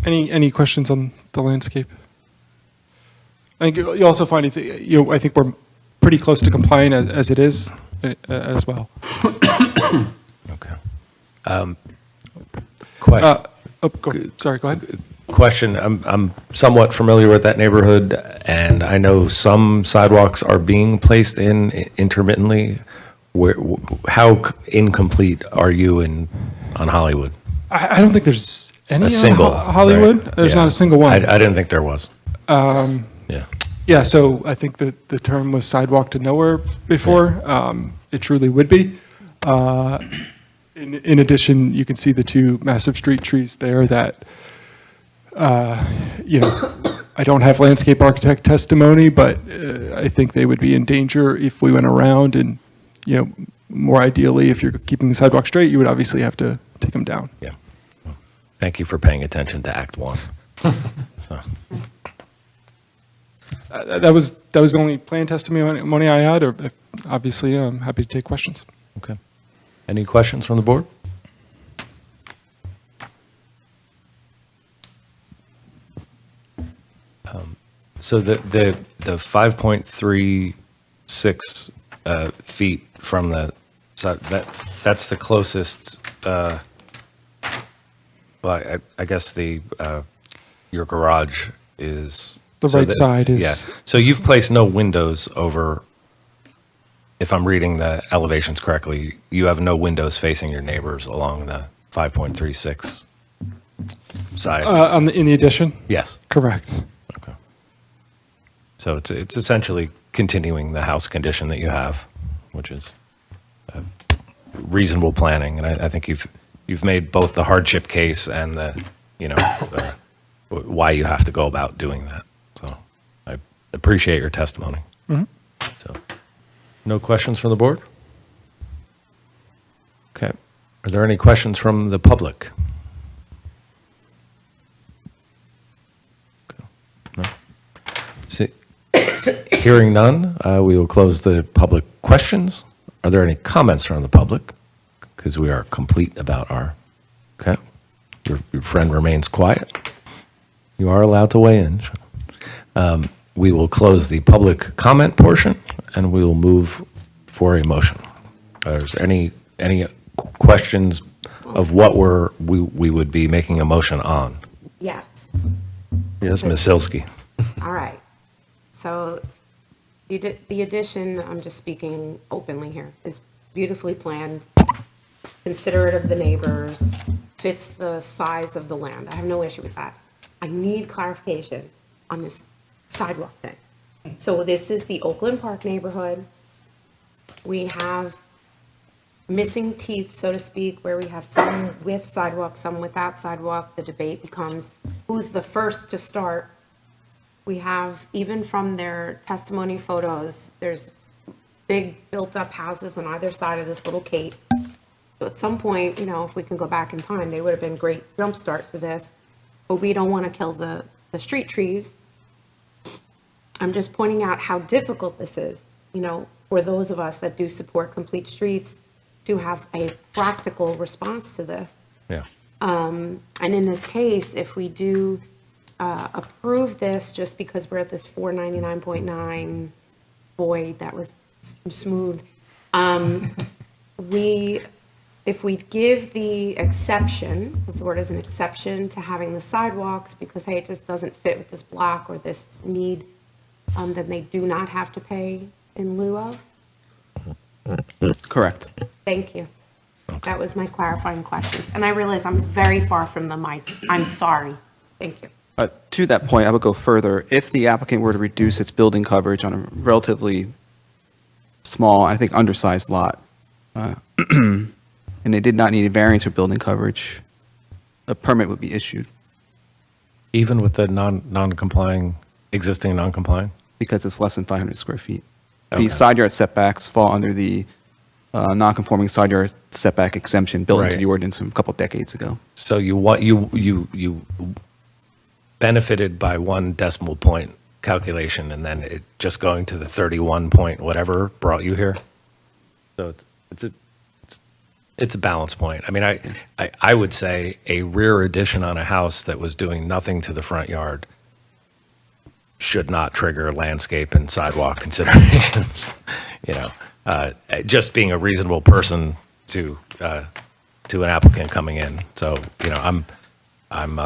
Any questions on the landscape? I think you also find, I think we're pretty close to compliant as it is as well. Okay. Question. Sorry, go ahead. Question. I'm somewhat familiar with that neighborhood, and I know some sidewalks are being placed in intermittently. How incomplete are you on Hollywood? I don't think there's any A on single Hollywood. right? There's Yeah. not a single one. I didn't think there was. Yeah. Yeah, so I think that the term was sidewalk to nowhere before. It truly would be. In addition, you can see the two massive street trees there that, I don't have landscape architect testimony, but I think they would be in danger if we went around and, more ideally, if you're keeping the sidewalk straight, you would obviously have to take them down. Yeah. Well, thank you for paying attention to Act 1. So. That was the only plan testimony I had, or obviously, I'm happy to take questions. Okay. Any questions from the board? So the 5.36 feet from the side, that's the closest, well, I guess your garage is. The so right side is- Yeah. So you've placed no windows over, if I'm reading the elevations correctly, you have no windows facing your neighbors along the 5.36 side? In the addition? Yes. Correct. Okay. So it's essentially continuing the house condition that you have, which is reasonable planning, and I think you've made both the hardship case and why you have to go about doing that. So I appreciate your testimony. Mhm. So, no questions from the board? Okay. Are there any questions from the public? Okay. No? Hearing none, we will close the public questions. Are there any comments from the public? Because we are complete about our, okay. Your friend remains quiet. You are allowed to weigh in. We will close the public comment portion, and we will move for a motion. Is there any questions of what we would be making a motion on? Yes. Yes, Ms. Silsky. All right. So the addition, I'm just speaking openly here, is beautifully planned, considerate of the neighbors, fits the size of the land. I have no issue with that. I need clarification on this sidewalk thing. So this is the Oakland Park neighborhood. We have missing teeth, so to speak, where we have some with sidewalk, some without sidewalk. The debate becomes who's the first to start. We have, even from their testimony photos, there's big built-up houses on either side of this little cape. So at some point, if we can go back in time, they would have been great jumpstart to this. But we don't want to kill the street trees. I'm just pointing out how difficult this is, for those of us that do support complete streets, to have a practical response to this. Yeah. And in this case, if we do approve this just because we're at this 499.9 void that was smooth, if we give the exception, because the word is an exception, to having the sidewalks because, hey, it just doesn't fit with this block or this need, then they do not have to pay in lieu of? Correct. Thank you. That was my clarifying questions. And I realize I'm very far from the mic. I'm sorry. Thank you. To that point, I would go further. If the applicant were to reduce its building coverage on a relatively small, I think undersized lot, and they did not need a variance for building coverage, a permit would be issued. Even with the existing non-complying? Because it's less than 500 square feet. Okay. The side yard setbacks fall under the non-conforming side yard setback exemption built into Right. the ordinance from a couple decades ago. So you benefited by 1 decimal point calculation, and then it just going to the 31 point whatever brought you here? So it's it's a balance point. I mean, I would say a rear addition on a house that was doing nothing to the front yard should not trigger landscape and sidewalk considerations. You know, just being a reasonable person to an applicant coming in. So, you know, I'm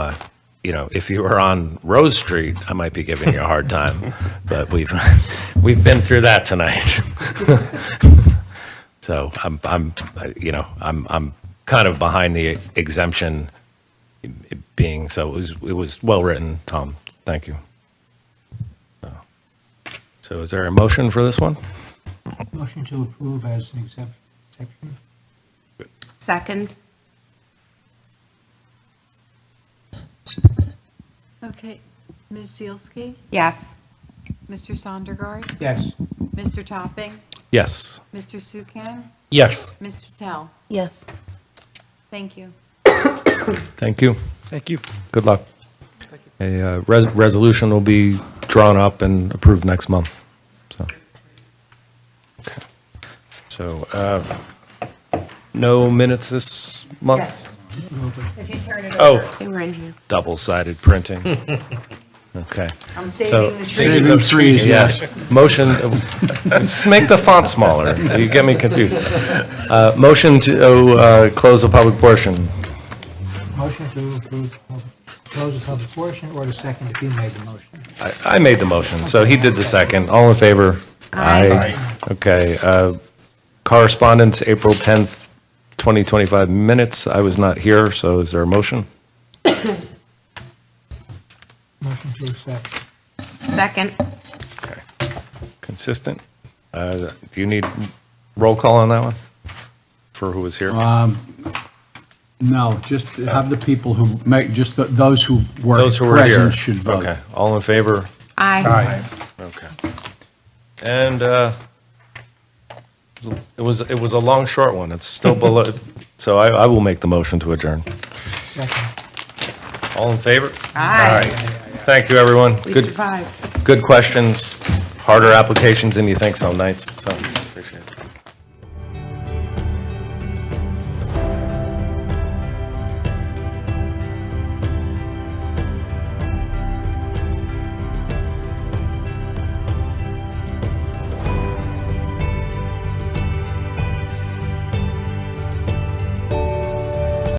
you know, if you were on Rose Street, I might be giving you a hard time, but we've been through that tonight. So I'm kind of behind the exemption being, so it was well written, Tom. Thank you. So is there a motion for this one? Motion to approve as an exception. Second? Okay, Ms. Zielski, Yes. Mr. Sondergaard, Yes. Mr. Topping, Yes. Mr. Sukan, Yes. Ms. Patel. Yes. Thank you. Thank you. Thank you. Good luck. A resolution will be drawn up and approved next month. So, okay. So, no minutes this month? Yes. If you turn it Oh. over. They were in here. Double-sided printing. Okay. I'm So- saving the trees. Saving the trees. Yes. Motion, just make the font smaller. You get me confused. Motion to close the public portion. Motion to approve, close the public portion, or the second if you made the motion. I made the motion, so he did the second. All in favor? Aye. Okay. Correspondence, April 10th, 2025 minutes. I was not here, so is there a motion? Motion to accept. Second? Okay. Consistent. Do you need roll call on that one? For who was here? No, just have the people who make, just those who were Those who were here. present should vote. Okay. All in favor? Aye. Okay. And it was a long, short one. It's still below, so I will make the motion to adjourn. Second. All in favor? Aye. Thank you, everyone. We Good, survived. good questions, harder applications than you think some nights, so.